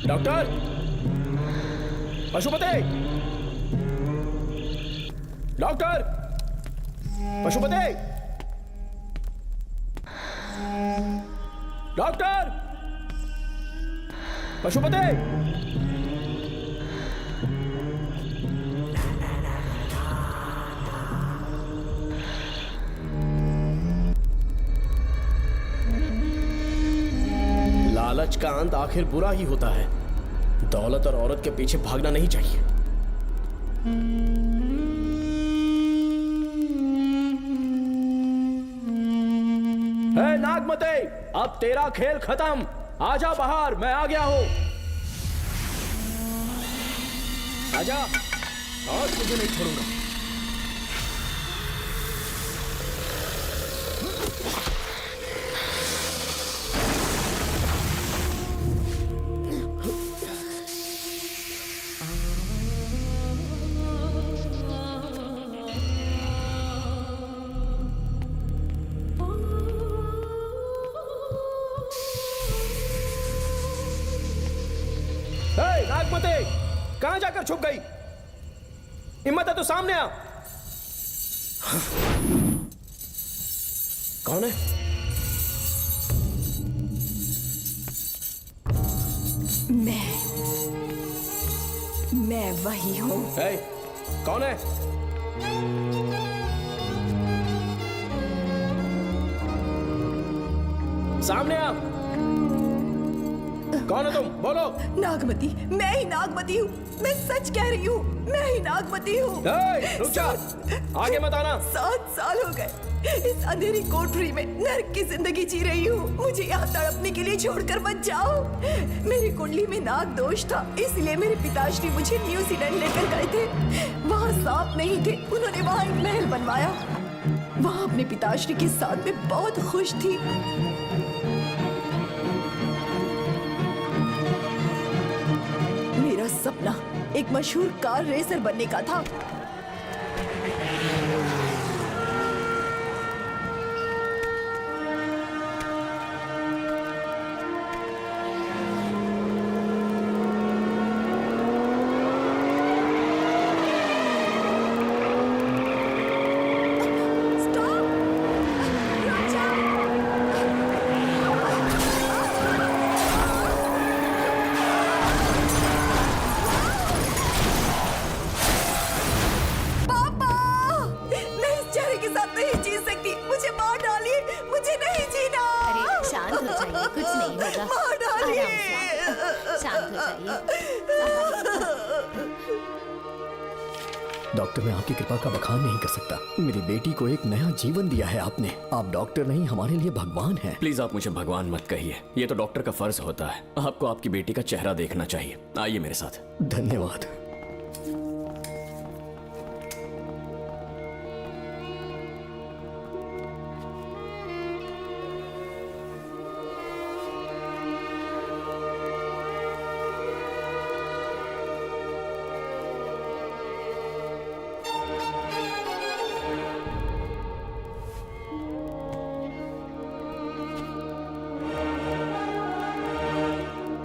Doctor, Pashupati, doctor, Pashupati, doctor, Pashupati. लालच का अंत आखिर बुरा ही होता है। दौलत और औरत के पीछे भागना नहीं चाहिए। हे नागमते, अब तेरा खेल खत्म। आजा बाहर, मैं आ गया हूं। आजा, आज तुझे नहीं छोड़ूंगा। नागमते, कहां जाकर छुप गई? हिम्मत है तो सामने आ। कौन है? मैं वही हूं। कौन है? सामने आ। कौन हो तुम? बोलो। नागमती, मैं ही नागमती हूँ। मैं सच कह रही हूँ, मैं ही नागमती हूँ। रुक जा, आगे मत आना। 7 साल हो गए इस अंधेरी कोठरी में नर्क की जिंदगी जी रही हूँ। मुझे यहाँ तड़पने के लिए छोड़कर मत जाओ। मेरी कुंडली में नाग दोष था, इसलिए मेरे पिताश्री मुझे न्यूजीलैंड लेकर गए थे। वहाँ सांप नहीं थे, उन्होंने वहाँ एक महल बनवाया। वहाँ अपने पिताश्री के साथ में बहुत खुश थी। मेरा सपना एक मशहूर कार रेसर बनने का था। डॉक्टर, मैं आपकी कृपा का बखान नहीं कर सकता। मेरी बेटी को एक नया जीवन दिया है आपने। आप डॉक्टर नहीं, हमारे लिए भगवान हैं। प्लीज आप मुझे भगवान मत कहिए, ये तो डॉक्टर का फर्ज होता है। आपको आपकी बेटी का चेहरा देखना चाहिए। आइए मेरे साथ। धन्यवाद।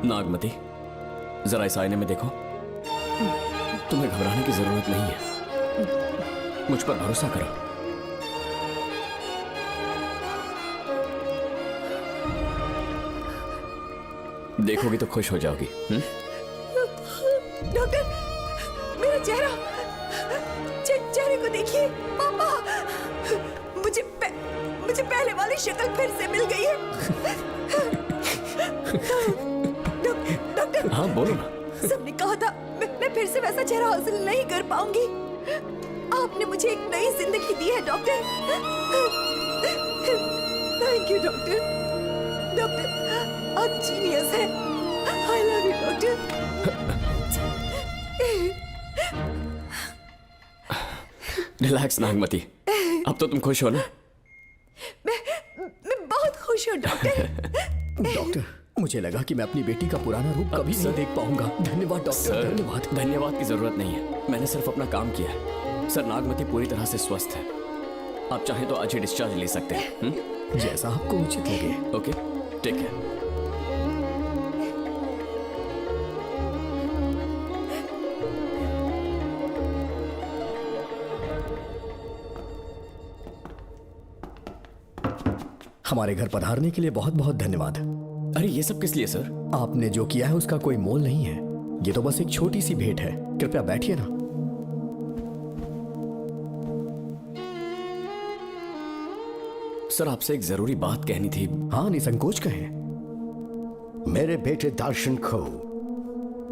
नागमती, जरा इस आईने में देखो। तुम्हें घबराने की जरूरत नहीं है, मुझ पर भरोसा करो। देखोगी तो खुश हो जाओगी। डॉक्टर, मेरा चेहरा, चेहरे को देखिए। पापा, मुझे पहले वाली शक्ल फिर से मिल गई है। डॉक्टर, हाँ बोलो ना। सबने कहा था मैं फिर से वैसा चेहरा हासिल नहीं कर पाऊंगी। आपने मुझे एक नई जिंदगी दी है doctor. Thank you doctor. Doctor, आप जीनियस हैं। I love you doctor. Relax Nagmati, अब तो तुम खुश हो ना? मैं बहुत खुश हूँ डॉक्टर। डॉक्टर, मुझे लगा कि मैं अपनी बेटी का पुराना रूप कभी नहीं देख पाऊंगा। धन्यवाद डॉक्टर, धन्यवाद। धन्यवाद की जरूरत नहीं है, मैंने सिर्फ अपना काम किया है। सर, नागमती पूरी तरह से स्वस्थ है। आप चाहें तो आज ही डिस्चार्ज ले सकते हैं। जैसा आपको उचित लगे। Okay, take care. हमारे घर पधारने के लिए बहुत बहुत धन्यवाद। अरे ये सब किस लिए सर? आपने जो किया है उसका कोई मोल नहीं है। ये तो बस एक छोटी सी भेंट है। कृपया बैठिए ना। सर, आपसे एक जरूरी बात कहनी थी। हाँ, निसंकोच कहें। मेरे बेटे दर्शन को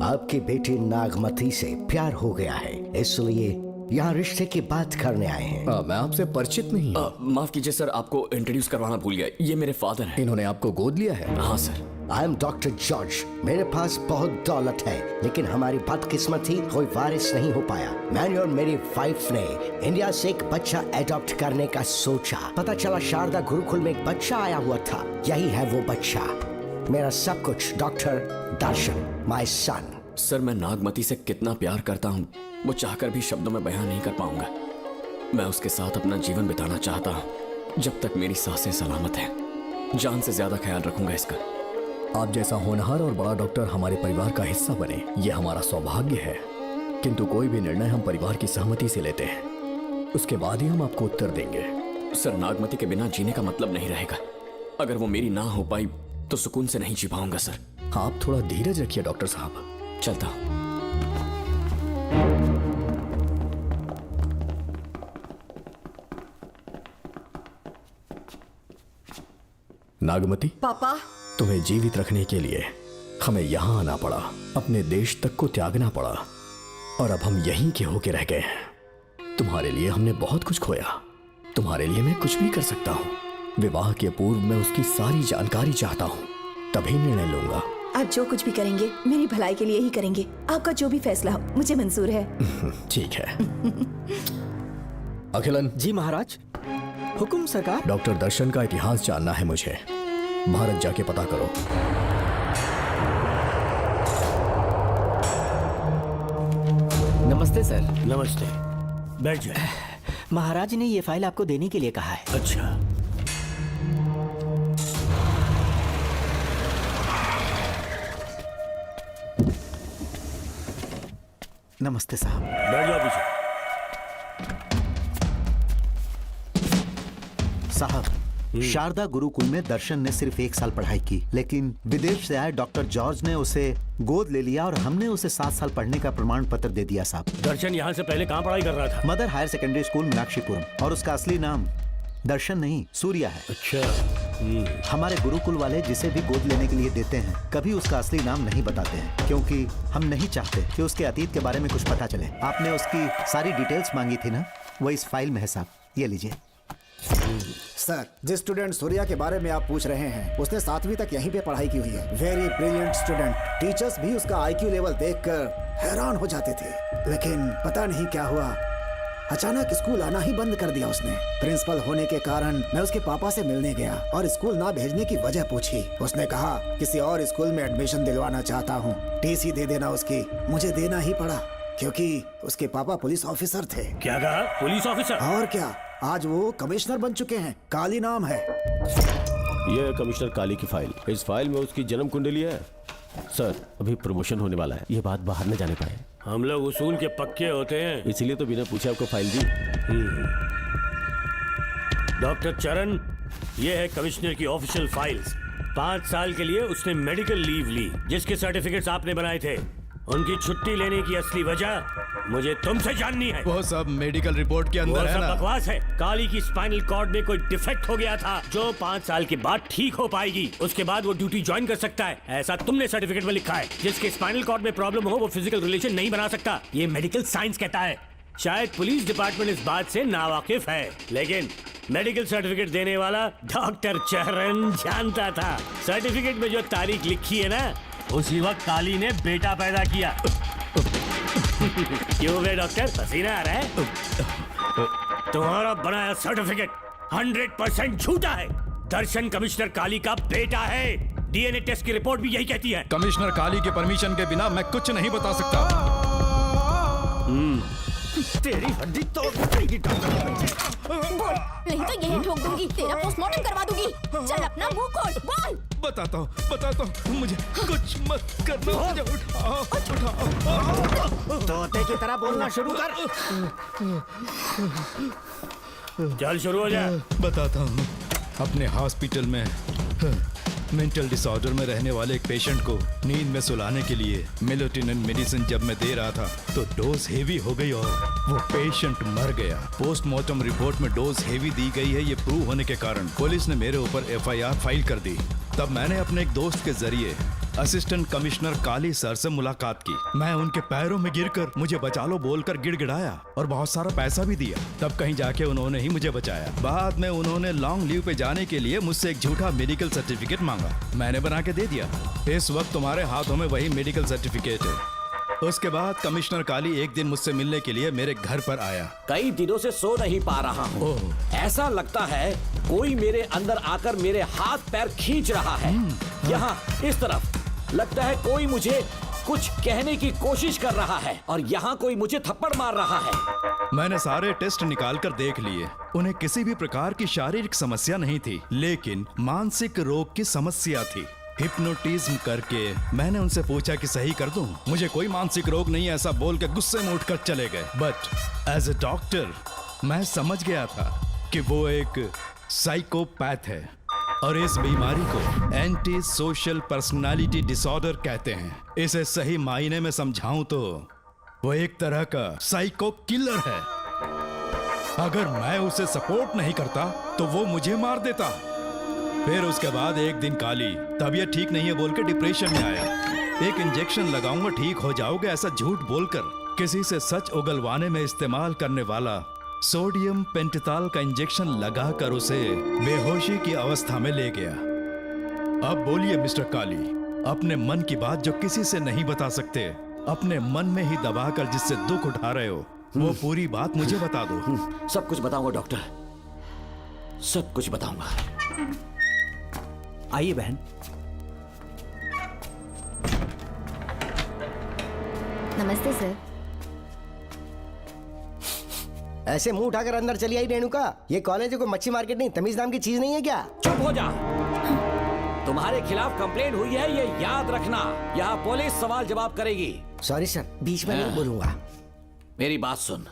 आपकी बेटी नागमती से प्यार हो गया है, इसलिए यहाँ रिश्ते की बात करने आए हैं। मैं आपसे परिचित नहीं। माफ कीजिए सर, आपको इंट्रोड्यूस करवाना भूल गया। ये मेरे फादर हैं। इन्होंने आपको गोद लिया है? हाँ sir. I am doctor George. मेरे पास बहुत दौलत है, लेकिन हमारी बदकिस्मती कोई वारिस नहीं हो पाया। मैंने और मेरी वाइफ ने इंडिया से एक बच्चा एडॉप्ट करने का सोचा। पता चला शारदा गुरुकुल में एक बच्चा आया हुआ था। यही है वो बच्चा, मेरा सब कुछ। Doctor Darshan, my son. Sir, मैं नागमती से कितना प्यार करता हूँ वो चाहकर भी शब्दों में बयान नहीं कर पाऊंगा। मैं उसके साथ अपना जीवन बिताना चाहता हूँ जब तक मेरी सांसें सलामत हैं। जान से ज्यादा ख्याल रखूंगा इसका। आप जैसा होनहार और बड़ा डॉक्टर हमारे परिवार का हिस्सा बने, ये हमारा सौभाग्य है। किंतु कोई भी निर्णय हम परिवार की सहमति से लेते हैं, उसके बाद ही हम आपको उत्तर देंगे। सर, नागमती के बिना जीने का मतलब नहीं रहेगा। अगर वो मेरी ना हो पाई तो सुकून से नहीं जी पाऊंगा सर। आप थोड़ा धीरज रखिए डॉक्टर साहब। चलता हूं। नागमती, पापा, तुम्हें जीवित रखने के लिए हमें यहाँ आना पड़ा, अपने देश तक को त्यागना पड़ा, और अब हम यहीं के होके रह गए हैं। तुम्हारे लिए हमने बहुत कुछ खोया, तुम्हारे लिए मैं कुछ भी कर सकता हूँ। विवाह के पूर्व मैं उसकी सारी जानकारी चाहता हूँ, तभी निर्णय लूंगा। आप जो कुछ भी करेंगे मेरी भलाई के लिए ही करेंगे। आपका जो भी फैसला हो मुझे मंजूर है। ठीक है। अखिलन। जी महाराज। हुकुम सरकार। डॉक्टर दर्शन का इतिहास जानना है मुझे। भारत जाके पता करो। नमस्ते सर। नमस्ते, बैठ जाए। महाराज ने ये फाइल आपको देने के लिए कहा है। अच्छा, नमस्ते साहब। बैठ जाओ पीछे। साहब, शारदा गुरुकुल में दर्शन ने सिर्फ 1 साल पढ़ाई की, लेकिन विदेश से आए डॉक्टर जॉर्ज ने उसे गोद ले लिया और हमने उसे 7 साल पढ़ने का प्रमाण पत्र दे दिया साहब। दर्शन यहाँ से पहले कहाँ पढ़ाई कर रहा था? Mother higher secondary school Meenakshipuram, और उसका असली नाम दर्शन नहीं सूर्या है। अच्छा। हमारे गुरुकुल वाले जिसे भी गोद लेने के लिए देते हैं कभी उसका असली नाम नहीं बताते हैं, क्योंकि हम नहीं चाहते कि उसके अतीत के बारे में कुछ पता चले। आपने उसकी सारी डिटेल्स मांगी थी ना, वो इस फाइल में है साहब, ये लीजिए। सर, जिस स्टूडेंट सूर्या के बारे में आप पूछ रहे हैं उसने 7वीं तक यहीं पे पढ़ाई की हुई है। Very brilliant student. टीचर्स भी उसका IQ लेवल देखकर हैरान हो जाते थे, लेकिन पता नहीं क्या हुआ, अचानक स्कूल आना ही बंद कर दिया उसने। प्रिंसिपल होने के कारण मैं उसके पापा से मिलने गया और स्कूल ना भेजने की वजह पूछी। उसने कहा किसी और स्कूल में एडमिशन दिलवाना चाहता हूँ, TC दे देना उसकी। मुझे देना ही पड़ा क्योंकि उसके पापा पुलिस ऑफिसर थे। क्या कहा? Police officer? और क्या, आज वो कमिश्नर बन चुके हैं। काली नाम है। यह है कमिश्नर काली की फाइल। इस फाइल में उसकी जन्म कुंडली है। सर, अभी प्रमोशन होने वाला है, ये बात बाहर न जाने पाए। हम लोग उसूल के पक्के होते हैं, इसीलिए तो बिना पूछे आपको फाइल दी। डॉक्टर चरण, ये है कमिश्नर की ऑफिशियल फाइल्स। 5 साल के लिए उसने मेडिकल लीव ली, जिसके सर्टिफिकेट्स आपने बनाए थे। उनकी छुट्टी लेने की असली वजह मुझे तुमसे जाननी है। वो सब मेडिकल रिपोर्ट के अंदर है ना? बकवास है। काली की स्पाइनल कॉर्ड में कोई डिफेक्ट हो गया था जो 5 साल के बाद ठीक हो पाएगी। उसके बाद वो ड्यूटी ज्वाइन कर सकता है, ऐसा तुमने सर्टिफिकेट में लिखा है। जिसके स्पाइनल कॉर्ड में प्रॉब्लम हो वो फिजिकल रिलेशन नहीं बना सकता, ये मेडिकल साइंस कहता है। शायद पुलिस डिपार्टमेंट इस बात से नावाकिफ है, लेकिन मेडिकल सर्टिफिकेट देने वाला डॉक्टर चरण जानता था। सर्टिफिकेट में जो तारीख लिखी है ना, उसी वक्त काली ने बेटा पैदा किया। क्यों बे डॉक्टर, पसीना आ रहा है? तुम्हारा बनाया सर्टिफिकेट 100% झूठा है। दर्शन कमिश्नर काली का बेटा है। DNA टेस्ट की रिपोर्ट भी यही कहती है। कमिश्नर काली के परमिशन के बिना मैं कुछ नहीं बता सकता। तेरी हड्डी तोड़ देगी नहीं तो यही ठोक दूंगी, तेरा पोस्टमार्टम करवा दूंगी। चल अपना मुंह खोल, बोल। बताता हूँ, मुझे कुछ मत करना। मुझे उठाओ। तोते की तरह बोलना शुरू कर। चल शुरू हो जा। बताता हूँ, अपने हॉस्पिटल में मेंटल डिसऑर्डर में रहने वाले एक पेशेंट को नींद में सुलाने के लिए मेलेटोनिन मेडिसिन जब मैं दे रहा था तो डोज हेवी हो गई और वो पेशेंट मर गया। पोस्टमार्टम रिपोर्ट में डोज हेवी दी गई है, ये प्रूव होने के कारण पुलिस ने मेरे ऊपर FIR फाइल कर दी। तब मैंने अपने एक दोस्त के जरिए असिस्टेंट कमिश्नर काली सर से मुलाकात की। मैं उनके पैरों में गिरकर मुझे बचा लो बोलकर गिड़गिड़ाया और बहुत सारा पैसा भी दिया। तब कहीं जाके उन्होंने ही मुझे बचाया। बाद में उन्होंने लॉन्ग लीव पे जाने के लिए मुझसे एक झूठा मेडिकल सर्टिफिकेट मांगा, मैंने बना के दे दिया। इस वक्त तुम्हारे हाथों में वही मेडिकल सर्टिफिकेट है। उसके बाद कमिश्नर काली एक दिन मुझसे मिलने के लिए मेरे घर पर आया। कई दिनों से सो नहीं पा रहा हूँ। ऐसा लगता है कोई मेरे अंदर आकर मेरे हाथ पैर खींच रहा है। यहाँ इस तरफ लगता है कोई मुझे कुछ कहने की कोशिश कर रहा है और यहाँ कोई मुझे थप्पड़ मार रहा है। मैंने सारे टेस्ट निकाल कर देख लिए, उन्हें किसी भी प्रकार की शारीरिक समस्या नहीं थी, लेकिन मानसिक रोग की समस्या थी। हिप्नोटिज्म करके मैंने उनसे पूछा कि सही कर दूं। मुझे कोई मानसिक रोग नहीं है ऐसा बोल के गुस्से में उठकर चले गए। बट एज ए डॉक्टर मैं समझ गया था कि वो एक साइकोपैथ है और इस बीमारी को एंटी सोशल पर्सनालिटी डिसऑर्डर कहते हैं। इसे सही मायने में समझाऊं तो वो एक तरह का साइको किलर है। अगर मैं उसे सपोर्ट नहीं करता तो वो मुझे मार देता। फिर उसके बाद एक दिन काली तबीयत ठीक नहीं है बोल के डिप्रेशन में आया। एक इंजेक्शन लगाऊंगा ठीक हो जाओगे ऐसा झूठ बोलकर किसी से सच उगलवाने में इस्तेमाल करने वाला सोडियम पेंटथॉल का इंजेक्शन लगाकर उसे बेहोशी की अवस्था में ले गया। अब बोलिए मिस्टर काली, अपने मन की बात जो किसी से नहीं बता सकते, अपने मन में ही दबाकर जिससे दुख उठा रहे हो, वो पूरी बात मुझे बता दो। सब कुछ बताऊंगा डॉक्टर, सब कुछ बताऊंगा। आइए बहन। नमस्ते सर। ऐसे मुंह उठाकर अंदर चली आई रेणुका। ये कॉलेज है कोई मच्छी मार्केट नहीं, तमीज नाम की चीज नहीं है क्या? चुप हो जा। तुम्हारे खिलाफ कंप्लेंट हुई है ये याद रखना। यहाँ पुलिस सवाल जवाब करेगी। सॉरी सर, बीच में नहीं बोलूंगा। मेरी बात सुन,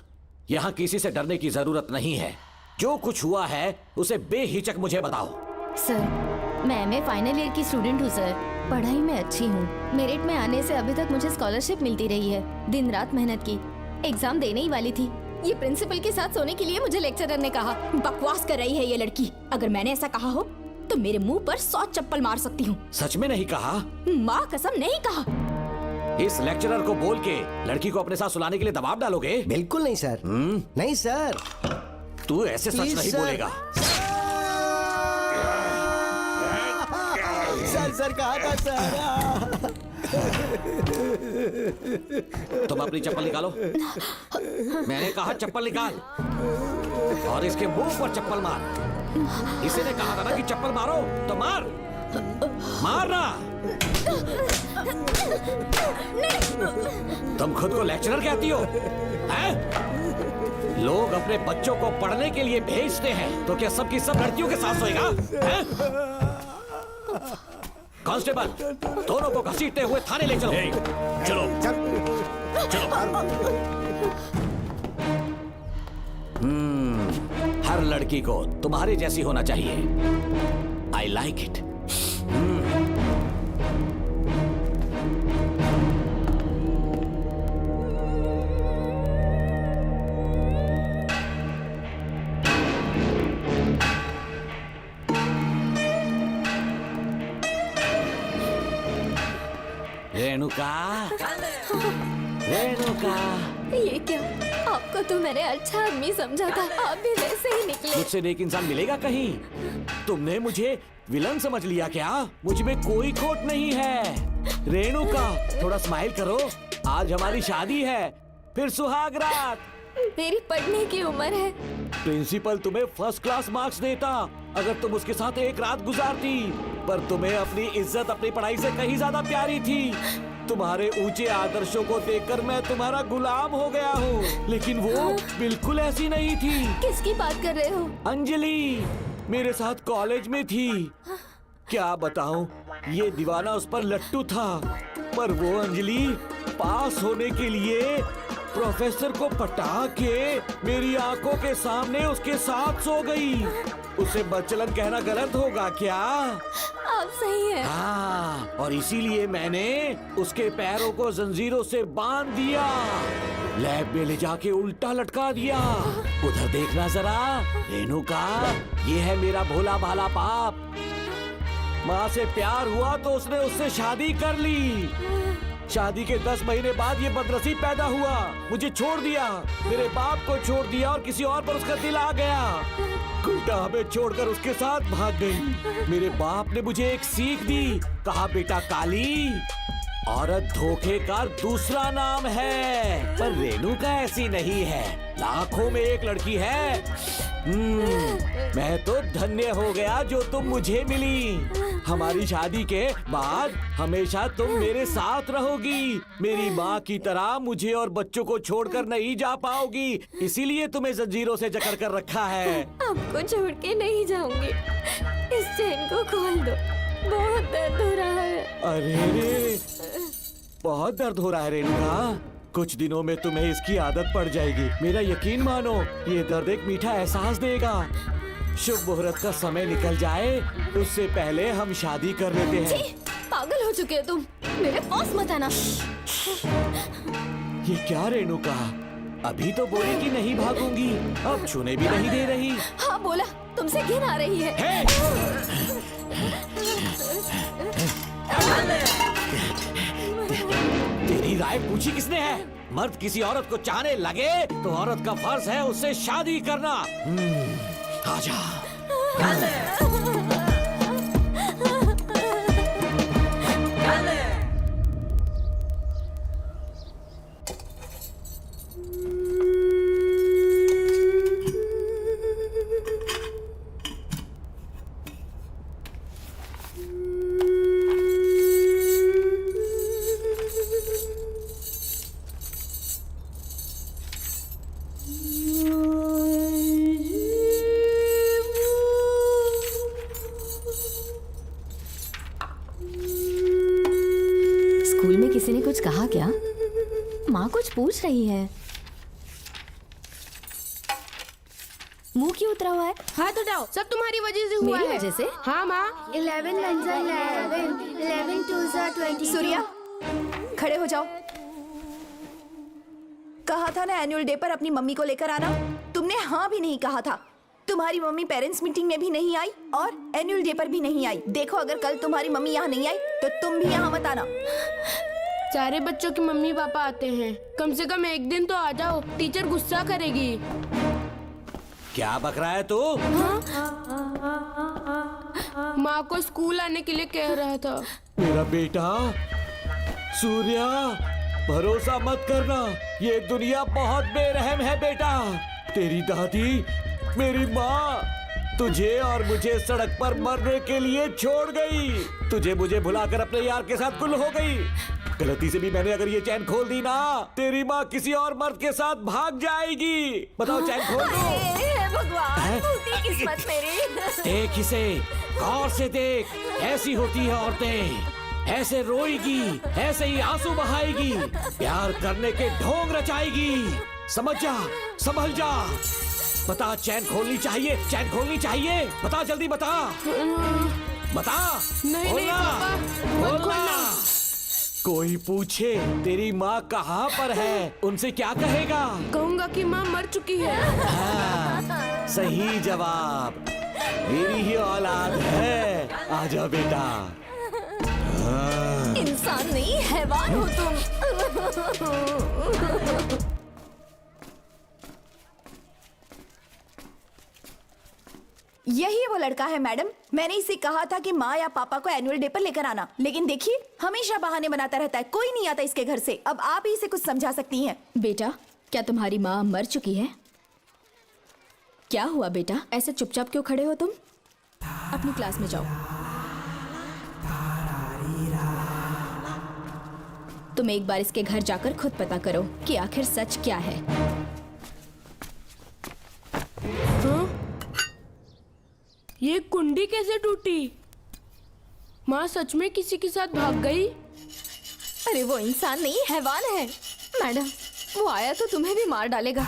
यहाँ किसी से डरने की जरूरत नहीं है। जो कुछ हुआ है उसे बेहिचक मुझे बताओ। सर, मैं एमए फाइनल ईयर की स्टूडेंट हूँ सर। पढ़ाई में अच्छी हूँ। मेरिट में आने से अभी तक मुझे स्कॉलरशिप मिलती रही है। दिन रात मेहनत की, एग्जाम देने ही वाली थी। ये प्रिंसिपल के साथ सोने के लिए मुझे लेक्चरर ने कहा। बकवास कर रही है ये लड़की। अगर मैंने ऐसा कहा हो तो मेरे मुंह पर 100 चप्पल मार सकती हूँ। सच में नहीं कहा? माँ कसम नहीं कहा। इस लेक्चरर को बोल के लड़की को अपने साथ सुलाने के लिए दबाव डालोगे? बिल्कुल नहीं सर। नहीं सर। तू ऐसे सच नहीं बोलेगा। सर कहा था सर। तुम अपनी चप्पल निकालो। मैंने कहा चप्पल निकाल और इसके मुंह पर चप्पल मार। इसी ने कहा था ना कि चप्पल मारो तो मार। मारना। तुम खुद को लेक्चरर कहती हो हैं? लोग अपने बच्चों को पढ़ने के लिए भेजते हैं तो क्या सबकी सब लड़कियों के साथ सोएगा? कांस्टेबल, दोनों को घसीटते हुए थाने ले चलो। चलो चलो। हर लड़की को तुम्हारे जैसी होना चाहिए। I like it. Renuka, Renuka. ये क्या? आपको तो मैंने अच्छा आदमी समझा था, आप भी वैसे ही निकले। मुझसे नेक इंसान मिलेगा कहीं? तुमने मुझे विलन समझ लिया क्या? मुझ में कोई खोट नहीं है। रेणुका, थोड़ा स्माइल करो। आज हमारी शादी है, फिर सुहाग रात। मेरी पढ़ने की उम्र है। प्रिंसिपल तुम्हें फर्स्ट क्लास मार्क्स देता अगर तुम उसके साथ एक रात गुजारती, पर तुम्हें अपनी इज्जत अपनी पढ़ाई से कहीं ज्यादा प्यारी थी। तुम्हारे ऊंचे आदर्शों को देखकर मैं तुम्हारा गुलाम हो गया हूँ, लेकिन वो बिल्कुल ऐसी नहीं थी। किसकी बात कर रहे हो? अंजलि मेरे साथ कॉलेज में थी। क्या बताऊं, ये दीवाना उस पर लट्टू था, पर वो अंजलि पास होने के लिए प्रोफेसर को पटा के मेरी आंखों के सामने उसके साथ सो गई। उसे बदचलन कहना गलत होगा क्या? आप सही है। हाँ, और इसीलिए मैंने उसके पैरों को जंजीरों से बांध दिया, लैब में ले जाके उल्टा लटका दिया। उधर देखना जरा रेणुका, ये है मेरा भोला भाला बाप। माँ से प्यार हुआ तो उसने उससे शादी कर ली। शादी के 10 महीने बाद ये बदनसीब पैदा हुआ, मुझे छोड़ दिया, मेरे बाप को छोड़ दिया और किसी और पर उसका दिल आ गया। उल्टा हमें छोड़कर उसके साथ भाग गई। मेरे बाप ने मुझे एक सीख दी, कहा बेटा काली, औरत धोखे का दूसरा नाम है, पर रेणुका ऐसी नहीं है। लाखों में एक लड़की है। मैं तो धन्य हो गया जो तुम मुझे मिली। हमारी शादी के बाद हमेशा तुम मेरे साथ रहोगी। मेरी माँ की तरह मुझे और बच्चों को छोड़कर नहीं जा पाओगी, इसीलिए तुम्हें जंजीरों से जकड़ कर रखा है। आपको छोड़ के नहीं जाऊंगी। इस चेन को खोल दो, बहुत दर्द हो रहा है। अरे रे, बहुत दर्द हो रहा है रेणुका। कुछ दिनों में तुम्हें इसकी आदत पड़ जाएगी। मेरा यकीन मानो, ये दर्द एक मीठा एहसास देगा। शुभ मुहूर्त का समय निकल जाए उससे पहले हम शादी कर लेते हैं। पागल हो चुके हो तुम, मेरे पास मत आना। ये क्या रेणुका, अभी तो बोली कि नहीं भागूंगी, अब छूने भी नहीं दे रही। हाँ बोला, तुमसे घिन आ रही है। राय पूछी किसने है? मर्द किसी औरत को चाहने लगे तो औरत का फर्ज है उससे शादी करना। आजा। स्कूल में किसी ने कुछ कहा क्या? माँ कुछ पूछ रही है। मुंह क्यों उतरा हुआ है? हाथ उठाओ, सब तुम्हारी वजह से हुआ मेरी है। वजह से? हाँ माँ। 11 2 22। सूर्या, खड़े हो जाओ। कहा था ना एनुअल डे पर अपनी मम्मी को लेकर आना, तुमने हाँ भी नहीं कहा था। तुम्हारी मम्मी पेरेंट्स मीटिंग में भी नहीं आई और एनुअल डे पर भी नहीं आई। देखो अगर कल तुम्हारी मम्मी यहाँ नहीं आई तो तुम भी यहाँ मत आना। सारे बच्चों की मम्मी पापा आते हैं, कम से कम एक दिन तो आ जाओ, टीचर गुस्सा करेगी। क्या बक रहा है तू? माँ को स्कूल आने के लिए कह रहा था। मेरा बेटा सूर्या, भरोसा मत करना, ये दुनिया बहुत बेरहम है बेटा। तेरी दादी, मेरी माँ तुझे और मुझे सड़क पर मरने के लिए छोड़ गई। तुझे मुझे भुलाकर अपने यार के साथ गुल हो गई। गलती से भी मैंने अगर ये चैन खोल दी ना, तेरी माँ किसी और मर्द के साथ भाग जाएगी। बताओ चैन खोल दो। भगवान, टूटी किस्मत मेरी। देख इसे, गौर से देख, ऐसी होती है औरतें, ऐसे रोएगी, ऐसे ही आंसू बहाएगी, प्यार करने के ढोंग रचाएगी। समझ जा, संभल जा। बता, चैन खोलनी चाहिए, चैन खोलनी चाहिए। बता जल्दी बता, बता। नहीं नहीं पापा, मत खोलना। कोई पूछे तेरी माँ कहाँ पर है, उनसे क्या कहेगा? कहूँगा कि माँ मर चुकी है। हाँ, सही जवाब। मेरी ही औलाद है। आजा बेटा। हाँ। इंसान नहीं, हैवान हो तुम। यही वो लड़का है मैडम। मैंने इसे कहा था कि माँ या पापा को एनुअल डे पर लेकर आना, लेकिन देखिए हमेशा बहाने बनाता रहता है, कोई नहीं आता इसके घर से। अब आप ही इसे कुछ समझा सकती हैं। बेटा, क्या तुम्हारी माँ मर चुकी है? क्या हुआ बेटा, ऐसे चुपचाप क्यों खड़े हो तुम? अपनी क्लास में जाओ। तुम एक बार इसके घर जाकर खुद पता करो कि आखिर सच क्या है। ये कुंडी कैसे टूटी? माँ सच में किसी के साथ भाग गई? अरे वो इंसान नहीं, हैवान है। मैडम, वो आया तो तुम्हें भी मार डालेगा।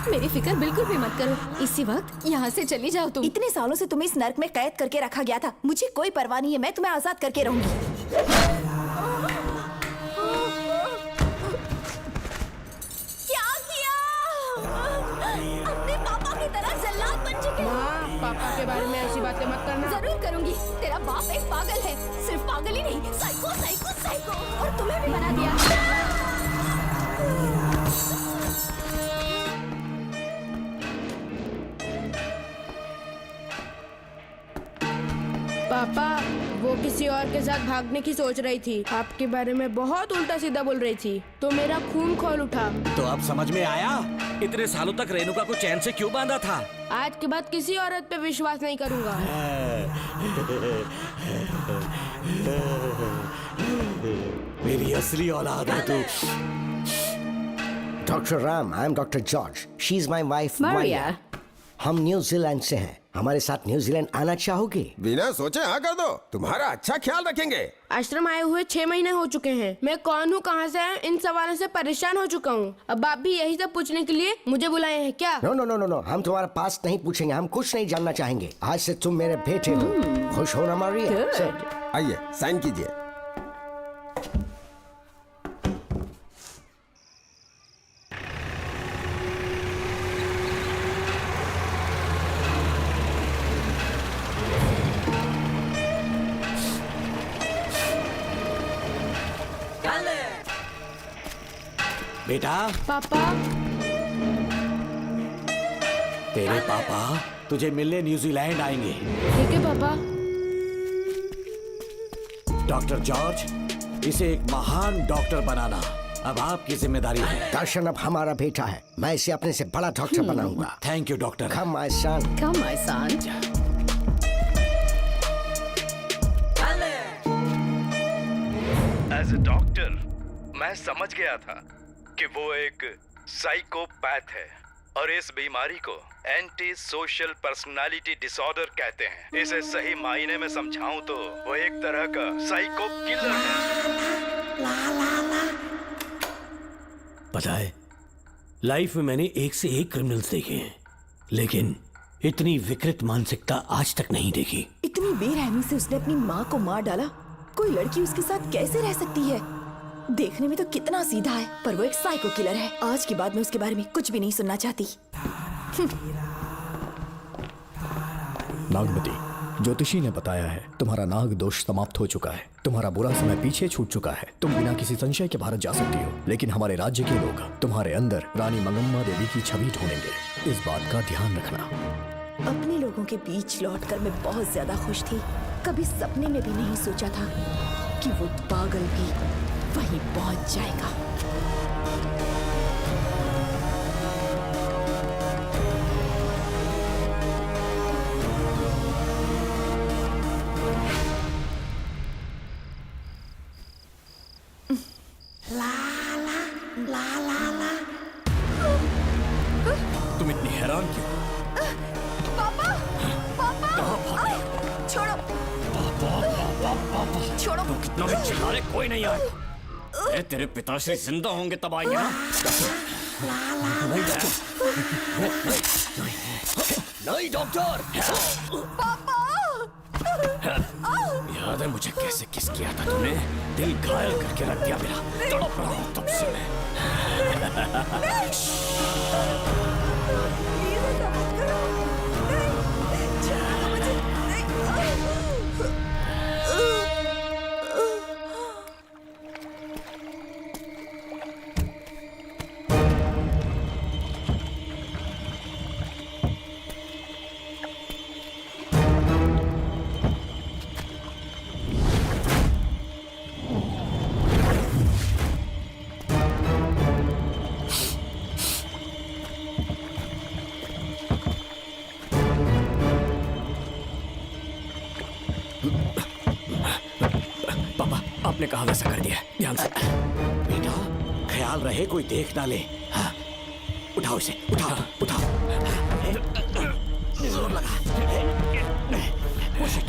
मेरी फिक्र बिल्कुल भी मत करो। इसी वक्त यहाँ से चली जाओ तुम। इतने सालों से तुम्हें इस नर्क में कैद करके रखा गया था, मुझे कोई परवाह नहीं है, मैं तुम्हें आजाद करके रहूंगी। पापा के बारे में ऐसी बातें मत करना। जरूर करूंगी। तेरा बाप एक पागल है, सिर्फ पागल ही नहीं, साइको साइको साइको। और तुम्हें भी बना दिया। पापा, वो किसी और के साथ भागने की सोच रही थी, आपके बारे में बहुत उल्टा सीधा बोल रही थी, तो मेरा खून खौल उठा। तो अब समझ में आया इतने सालों तक रेणुका को चैन से क्यों बांधा था। आज के बाद किसी औरत पे विश्वास नहीं करूंगा। मेरी असली औलाद है तू। Doctor Ram, I am doctor George, she is my wife Maria. हम न्यूजीलैंड से हैं, हमारे साथ न्यूजीलैंड आना चाहोगे? बिना सोचे हाँ कर दो, तुम्हारा अच्छा ख्याल रखेंगे। आश्रम आए हुए 6 महीने हो चुके हैं। मैं कौन हूँ, कहाँ से आया, इन सवालों से परेशान हो चुका हूँ। अब आप भी यही सब पूछने के लिए मुझे बुलाए हैं क्या? No no no no no, हम तुम्हारा पास नहीं पूछेंगे, हम कुछ नहीं जानना चाहेंगे। आज से तुम मेरे बेटे हो। खुश हो ना मारिया? आइए साइन कीजिए। बेटा। पापा। तेरे पापा तुझे मिलने न्यूजीलैंड आएंगे। ठीक है पापा। डॉक्टर जॉर्ज, इसे एक महान डॉक्टर बनाना अब आपकी जिम्मेदारी है। दर्शन अब हमारा बेटा है, मैं इसे अपने से बड़ा डॉक्टर बनाऊंगा। Thank you doctor. Come my son. Come my son. As a doctor मैं समझ गया था कि वो एक साइकोपैथ है और इस बीमारी को एंटी सोशल पर्सनालिटी डिसऑर्डर कहते हैं। इसे सही मायने में समझाऊं तो वो एक तरह का साइको किलर है। पता है, लाइफ में मैंने एक से एक क्रिमिनल्स देखे हैं, लेकिन इतनी विकृत मानसिकता आज तक नहीं देखी। इतनी बेरहमी से उसने अपनी माँ को मार डाला। कोई लड़की उसके साथ कैसे रह सकती है? देखने में तो कितना सीधा है, पर वो एक साइको किलर है। आज के बाद मैं उसके बारे में कुछ भी नहीं सुनना चाहती। नागमती, ज्योतिषी ने बताया है तुम्हारा नाग दोष समाप्त हो चुका है, तुम्हारा बुरा समय पीछे छूट चुका है, तुम बिना किसी संशय के भारत जा सकती हो। लेकिन हमारे राज्य के लोग तुम्हारे अंदर रानी मंगम्मा देवी की छवि ढूंढेंगे, इस बात का ध्यान रखना। अपने लोगों के बीच लौटकर मैं बहुत ज्यादा खुश थी। कभी सपने में भी नहीं सोचा था कि वो पागल भी वहीं पहुंच जाएगा। तुम इतनी हैरान क्यों? पापा, पापा, छोड़ो, छोड़ो। तू कितना भी चिल्ला ले, कोई नहीं आएगा। तेरे पिताश्री जिंदा होंगे तब आएंगे ना। नहीं डॉक्टर। याद है मुझे कैसे किस किया था तूने? दिल घायल करके रख दिया मेरा। तड़प रहा हूं तब से मैं। आपने कहा वैसा कर दिया, ध्यान से। बेटा ख्याल रहे कोई देख ना ले। हाँ। उठाओ इसे, उठाओ उठाओ। जोर लगा। Push it,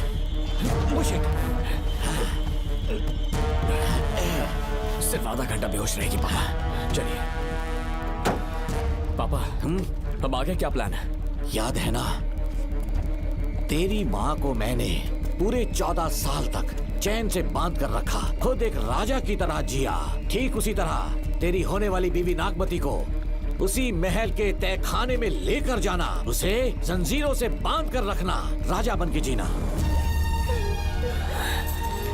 push it। सिर्फ आधा घंटा बेहोश रहेगी पापा। चलिए पापा, अब आगे क्या प्लान है? याद है ना, तेरी माँ को मैंने पूरे 14 साल तक चैन से बांध कर रखा, खुद एक राजा की तरह जिया। ठीक उसी तरह तेरी होने वाली बीवी नागमती को उसी महल के तहखाने में लेकर जाना, उसे जंजीरों से बांध कर रखना, राजा बन के जीना।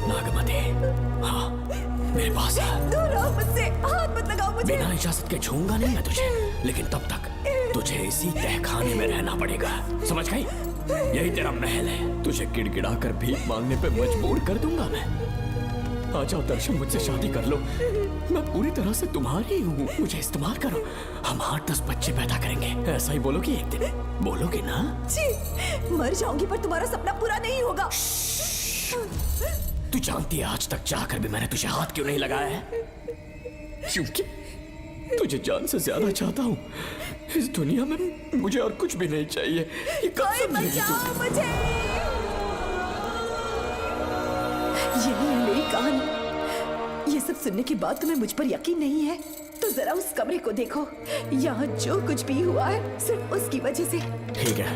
नागमती, हाँ मेरे पास है। दूर रहो मुझसे, हाथ मत लगाओ मुझे। बिना इजाजत के छूंगा नहीं मैं तुझे, लेकिन तब तक तुझे इसी तहखाने में रहना पड़ेगा, समझ गई? यही तेरा महल है। तुझे गिड़गिड़ा कर भीख मांगने पे मजबूर कर दूंगा मैं। आ जाओ दर्शन, मुझसे शादी कर लो, मैं पूरी तरह से तुम्हारी हूँ, मुझे इस्तेमाल करो। हम 8-10 बच्चे पैदा करेंगे, ऐसा ही बोलोगी एक दिन? बोलोगी ना? जी, मर जाऊंगी पर तुम्हारा सपना पूरा नहीं होगा। तू जानती है आज तक जाकर भी मैंने तुझे हाथ क्यों नहीं लगाया है? क्योंकि तुझे जान से ज्यादा चाहता हूँ। इस दुनिया में मुझे और कुछ भी नहीं चाहिए। ये कब समझेगी तू? मुझे यही है मेरी कहानी। ये सब सुनने के बाद तुम्हें मुझ पर यकीन नहीं है तो जरा उस कमरे को देखो। यहाँ जो कुछ भी हुआ है सिर्फ उसकी वजह से। ठीक है,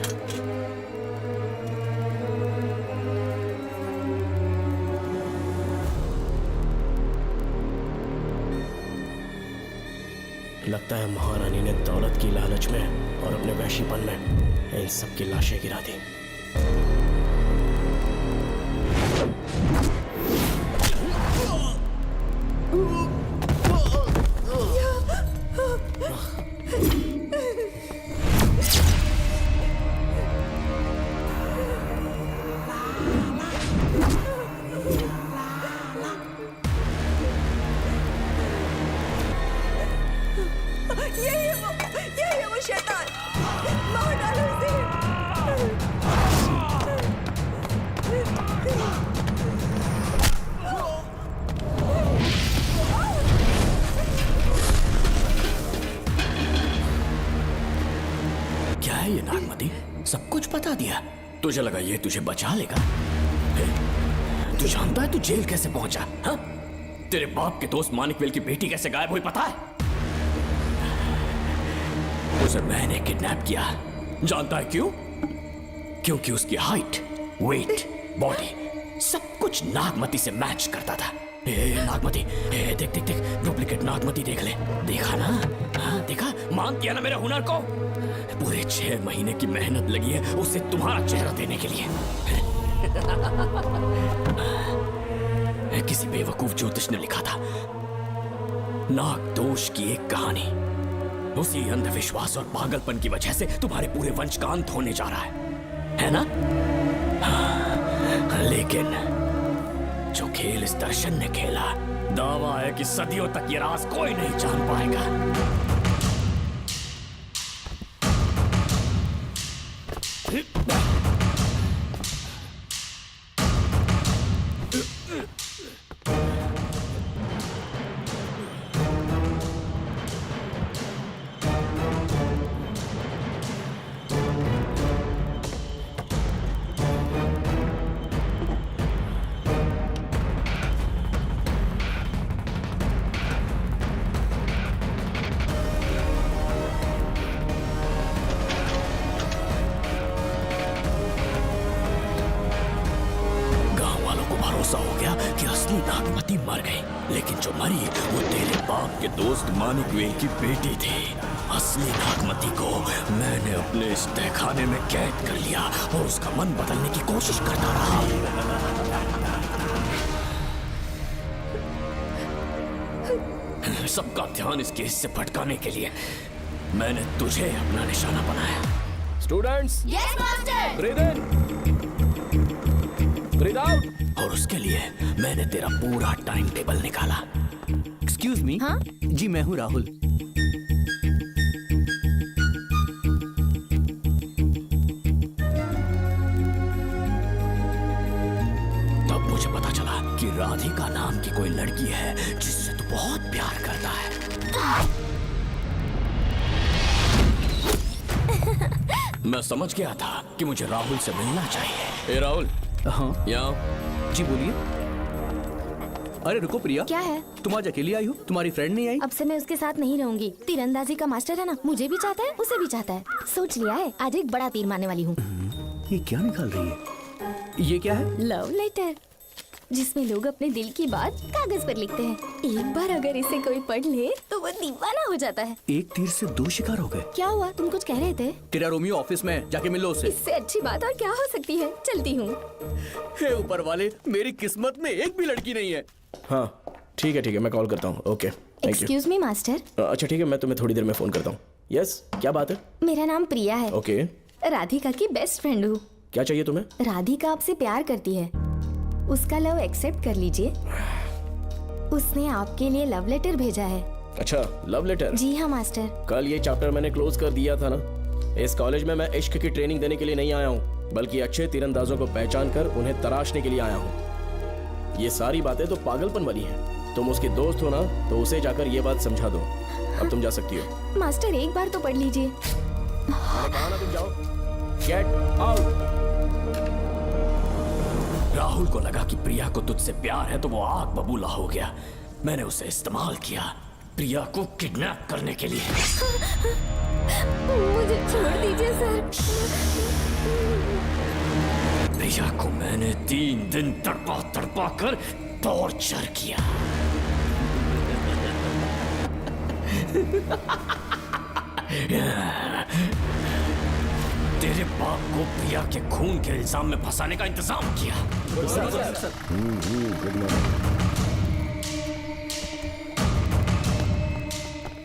लगता है महारानी ने दौलत की लालच में और अपने वैशीपन में इन सब की लाशें गिरा दी। नागमती, सब कुछ बता दिया। तुझे लगा ये तुझे बचा लेगा? तू जानता है तू जेल कैसे पहुंचा? हाँ? तेरे बाप के दोस्त मानिकवेल की बेटी कैसे गायब हुई पता है? उसे मैंने किडनैप किया। जानता है क्यों? क्योंकि उसकी हाइट, वेट, बॉडी सब कुछ नागमती से मैच करता था। नागमती, देख देख देख, डुप्लीकेट नागमती देख ले। देखा ना? हाँ देखा? मान किया ना मेरे हुनर को? पूरे 6 महीने की मेहनत लगी है उसे तुम्हारा चेहरा देने के लिए। किसी बेवकूफ ज्योतिष ने लिखा था नाग दोष की एक कहानी। उसी अंधविश्वास और पागलपन की वजह से तुम्हारे पूरे वंश का अंत होने जा रहा है ना? हाँ, लेकिन जो खेल इस दर्शन ने खेला, दावा है कि सदियों तक ये राज कोई नहीं जान पाएगा। मानिकवेल की बेटी थी। असली नागमती को मैंने अपने इस तहखाने में कैद कर लिया और उसका मन बदलने की कोशिश करता रहा। सबका ध्यान इस केस से भटकाने के लिए मैंने तुझे अपना निशाना बनाया। Students, yes master. ब्रीथ इन, ब्रीथ आउट। और उसके लिए मैंने तेरा पूरा टाइम टेबल निकाला। Excuse me. हाँ? जी मैं हूँ राहुल। तब मुझे पता चला कि राधिका नाम की कोई लड़की है जिससे तू बहुत प्यार करता है। मैं समझ गया था कि मुझे राहुल से मिलना चाहिए। ए राहुल। हाँ यहाँ। जी बोलिए। अरे रुको प्रिया, क्या है? तुम आज अकेली आई हो? तुम्हारी फ्रेंड नहीं आई? अब से मैं उसके साथ नहीं रहूंगी। तीरंदाजी का मास्टर है ना, मुझे भी चाहता है, उसे भी चाहता है। सोच लिया है, आज एक बड़ा तीर मारने वाली हूँ। ये क्या निकाल रही है? ये क्या है? लव लेटर, जिसमें लोग अपने दिल की बात कागज पर लिखते हैं। एक बार अगर इसे कोई पढ़ ले तो वो दीवाना हो जाता है। एक तीर से 2 शिकार हो गए। क्या हुआ? तुम कुछ कह रहे थे? तेरा रोमियो ऑफिस में, जाके मिलो उससे। इससे अच्छी बात और क्या हो सकती है? चलती हूँ। हे ऊपर वाले, मेरी किस्मत में एक भी लड़की नहीं है। हाँ ठीक है, मैं कॉल करता हूँ। Okay, thank you. Excuse me master. अच्छा ठीक है, मैं तुम्हें थोड़ी देर में फोन करता हूँ। यस, क्या बात है? मेरा नाम प्रिया है। ओके। राधिका की बेस्ट फ्रेंड हूँ। क्या चाहिए तुम्हें? राधिका आपसे प्यार करती है, उसका लव एक्सेप्ट कर लीजिए। उसने आपके लिए लव लेटर भेजा है। अच्छा, लव लेटर? जी हाँ मास्टर। कल ये चैप्टर मैंने क्लोज कर दिया था ना। इस कॉलेज में मैं इश्क की ट्रेनिंग देने के लिए नहीं आया हूँ, बल्कि अच्छे तीरंदाजों को पहचान कर उन्हें तराशने के लिए आया हूँ। ये सारी बातें तो पागलपन वाली हैं। तुम उसकी दोस्त हो ना, तो उसे जाकर ये बात समझा दो। अब तुम जा सकती हो। मास्टर एक बार तो पढ़ लीजिए। मैंने कहा ना तुम जाओ। Get out. राहुल को लगा कि प्रिया को तुझसे प्यार है तो वो आग बबूला हो गया। मैंने उसे इस्तेमाल किया प्रिया को किडनैप करने के लिए। मुझे छोड़ दीजिए सर। प्रिया को मैंने 3 दिन तड़पा कर टॉर्चर किया। तेरे बाप को प्रिया के खून के इल्जाम में फंसाने का इंतजाम किया।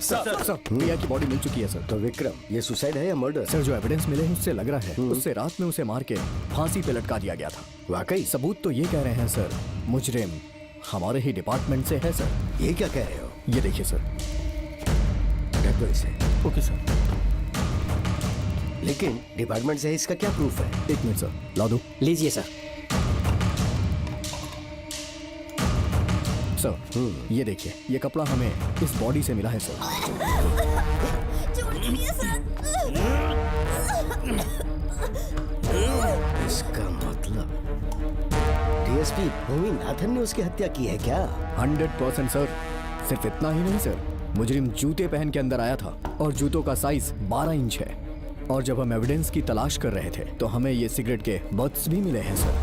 सर, प्रिया की बॉडी मिल चुकी है सर। तो विक्रम, ये सुसाइड है या मर्डर? सर, जो एविडेंस मिले हैं उससे लग रहा है उससे रात में उसे मार के फांसी पे लटका दिया गया था। वाकई? सबूत तो ये कह रहे हैं सर, मुजरिम हमारे ही डिपार्टमेंट से है सर। ये क्या कह रहे हो? ये देखिए सर। रख दो इसे। Okay sir. लेकिन डिपार्टमेंट से है, इसका क्या प्रूफ है? 1 मिनट सर, ला दो। लीजिए सर। सर, ये देखिए, ये कपड़ा हमें इस बॉडी से मिला है सर। छोड़ दीजिए सर। डीएसपी भूमि नाथन ने उसकी हत्या की है क्या? 100% सर। सिर्फ इतना ही नहीं सर, मुजरिम जूते पहन के अंदर आया था और जूतों का साइज 12 इंच है। और जब हम एविडेंस की तलाश कर रहे थे तो हमें ये सिगरेट के बट्स भी मिले हैं सर।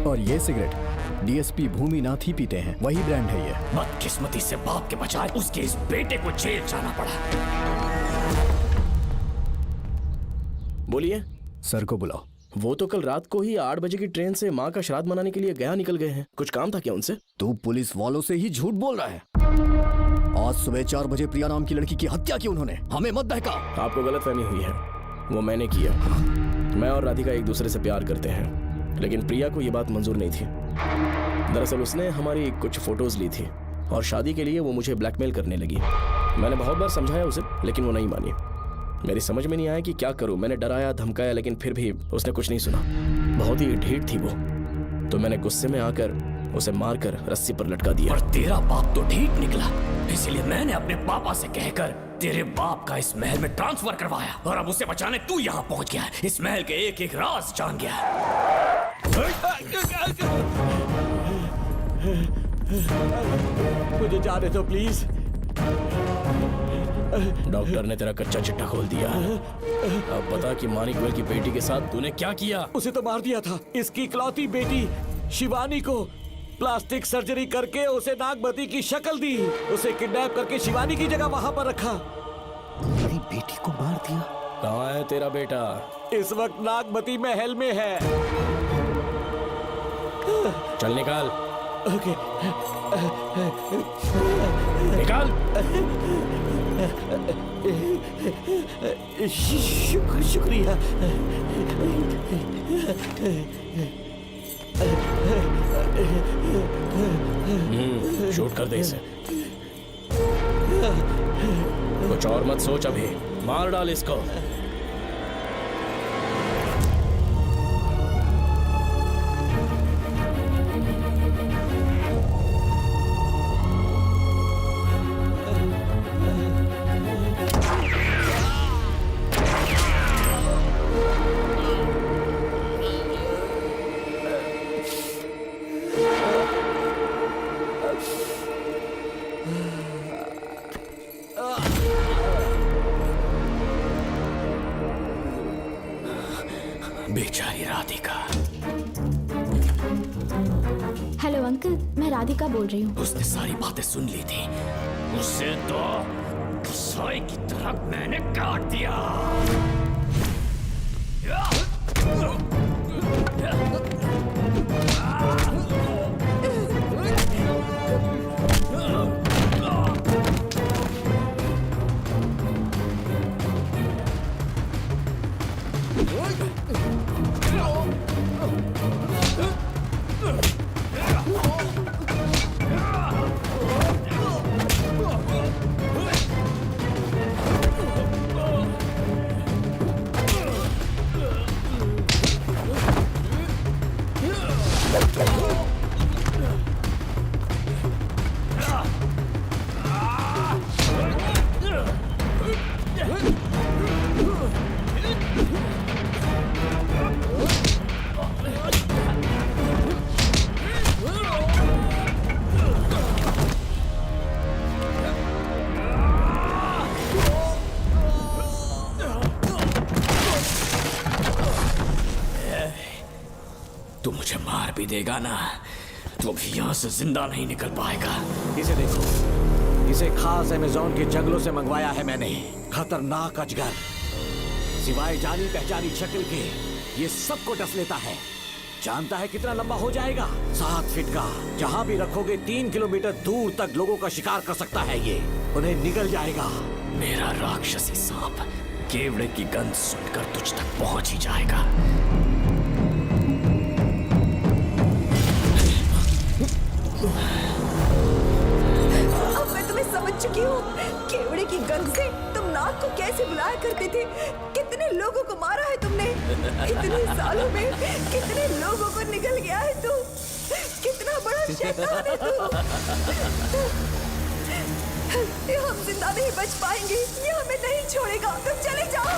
और ये सिगरेट डीएसपी भूमि नाथ ही पीते हैं, वही ब्रांड है ये। बदकिस्मती से बाप के बजाय उसके इस बेटे को जेल जाना पड़ा। बोलिए। सर को बुलाओ। वो तो कल रात को ही 8 बजे की ट्रेन से माँ का श्राद्ध मनाने के लिए गया निकल गए हैं। कुछ काम था क्या उनसे? तू पुलिस वालों से ही झूठ बोल रहा है। आज सुबह 4 बजे प्रिया नाम की लड़की की हत्या की उन्होंने, हमें मत बहका। आपको गलतफहमी हुई है, वो मैंने किया। मैं और राधिका एक दूसरे से प्यार करते हैं, लेकिन प्रिया को ये बात मंजूर नहीं थी। दरअसल उसने हमारी कुछ फोटोज ली थी और शादी के लिए वो मुझे ब्लैकमेल करने लगी। मैंने बहुत बार समझाया उसे, लेकिन वो नहीं मानी। मेरी समझ में नहीं आया कि क्या करूं। मैंने डराया धमकाया, लेकिन फिर भी उसने कुछ नहीं सुना। बहुत ही ढीठ थी वो, तो मैंने गुस्से में आकर उसे मारकर रस्सी पर लटका दिया। और तेरा बाप तो ढीठ निकला, इसलिए मैंने अपने पापा से कहकर तेरे बाप का इस महल में ट्रांसफर करवाया, और अब उसे बचाने तू यहाँ पहुँच गया है। इस महल के एक एक राज जान गया है। मुझे जाने दो प्लीज। डॉक्टर ने तेरा कच्चा चिट्ठा खोल दिया। अब बता कि मानिक गोयल की बेटी के साथ तूने क्या किया? उसे तो मार दिया था। इसकी इकलौती बेटी शिवानी को प्लास्टिक सर्जरी करके उसे नागमती की शक्ल दी। उसे किडनैप करके शिवानी की जगह वहां पर रखा। मेरी बेटी को मार दिया? कहाँ है तेरा बेटा? इस वक्त नागमती महल में है। चल निकाल। ओके। निकाल। शुक्रिया। शूट कर दे इसे। कुछ और मत सोच, अभी मार डाल इसको। बेचारी राधिका। हेलो अंकल, मैं राधिका बोल रही हूँ। उसने सारी बातें सुन ली थी। उसे तो कसाई की तरह मैंने काट दिया। तू मुझे मार भी देगा ना, तो भी यहाँ से जिंदा नहीं निकल पाएगा। इसे देखो, इसे खास अमेज़न के जंगलों से मंगवाया है मैंने। खतरनाक अजगर, सिवाय जानी पहचानी शक्ल के ये सबको डस लेता है। जानता है कितना लंबा हो जाएगा? 7 फीट का। जहाँ भी रखोगे 3 किलोमीटर दूर तक लोगों का शिकार कर सकता है ये। उन्हें निगल जाएगा। मेरा राक्षसी सांप केवड़े की गंध सुनकर तुझ तक पहुंच ही जाएगा। अब मैं तुम्हें समझ चुकी हूँ। केवड़े की गंध से तुम नाग को कैसे बुलाया करते थे। कितने लोगों को मारा है तुमने। इतने सालों में कितने लोगों को निगल गया है तू। कितना बड़ा शैतान है तू। ये हम जिंदा नहीं बच पाएंगे। ये हमें नहीं छोड़ेगा। तुम चले जाओ।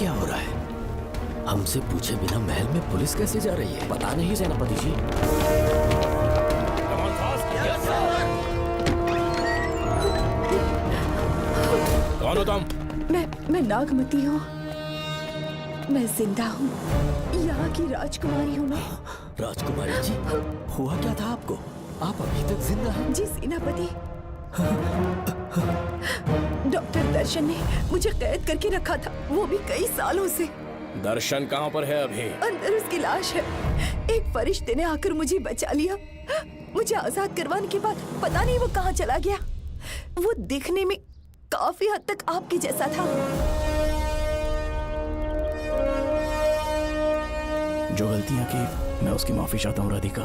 क्या हो रहा है? हमसे पूछे बिना महल में पुलिस कैसे जा रही है? पता नहीं सेनापति जी। कौन हो तुम? मैं नागमती हूँ। मैं जिंदा हूँ। यहाँ की राजकुमारी हूँ मैं। राजकुमारी जी, हुआ क्या था आपको? आप अभी तक जिंदा हैं? जी सेनापति। डॉक्टर दर्शन ने मुझे कैद करके रखा था, वो भी कई सालों से। दर्शन कहाँ पर है अभी? अंदर उसकी लाश है। एक फरिश्ते ने आकर मुझे बचा लिया। मुझे आजाद करवाने के बाद पता नहीं वो कहाँ चला गया। वो दिखने में काफी हद तक आपके जैसा था। जो गलतियां की मैं उसकी माफी चाहता हूँ राधिका।